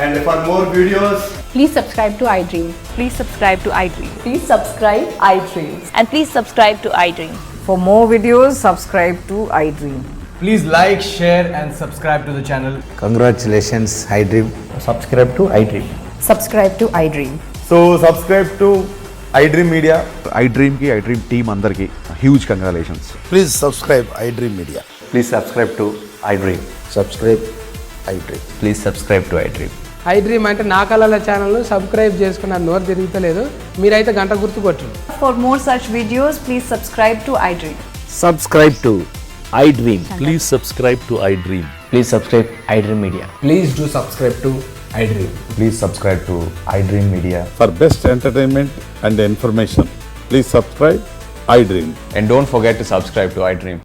Speaker 3: And for more videos,
Speaker 4: Please subscribe to iDream.
Speaker 5: Please subscribe to iDream.
Speaker 4: Please subscribe iDream.
Speaker 5: And please subscribe to iDream.
Speaker 6: For more videos, subscribe to iDream.
Speaker 3: please like, share and subscribe to the channel.
Speaker 7: Congratulations, iDream.
Speaker 8: Subscribe to iDream.
Speaker 4: Subscribe to iDream.
Speaker 3: So subscribe to iDream Media.
Speaker 9: iDream ki iDream team andarki huge congratulations.
Speaker 7: Please subscribe iDream Media.
Speaker 8: Please subscribe to iDream.
Speaker 7: Subscribe iDream.
Speaker 3: Please subscribe to iDream.
Speaker 8: I dream అంటే నా కళల ఛానల్ను subscribe చేసుకున్న నోరు తిరుగుతలేదు, మీరైతే గంట గుర్తు కొట్టండి.
Speaker 4: For more such videos, please subscribe to iDream.
Speaker 10: Subscribe to iDream. Please subscribe to iDream.
Speaker 7: Please subscribe iDream Media.
Speaker 3: Please do subscribe to iDream.
Speaker 9: Please subscribe to iDream Media.
Speaker 10: For best entertainment and information, please subscribe iDream.
Speaker 3: And don't forget to subscribe to iDream.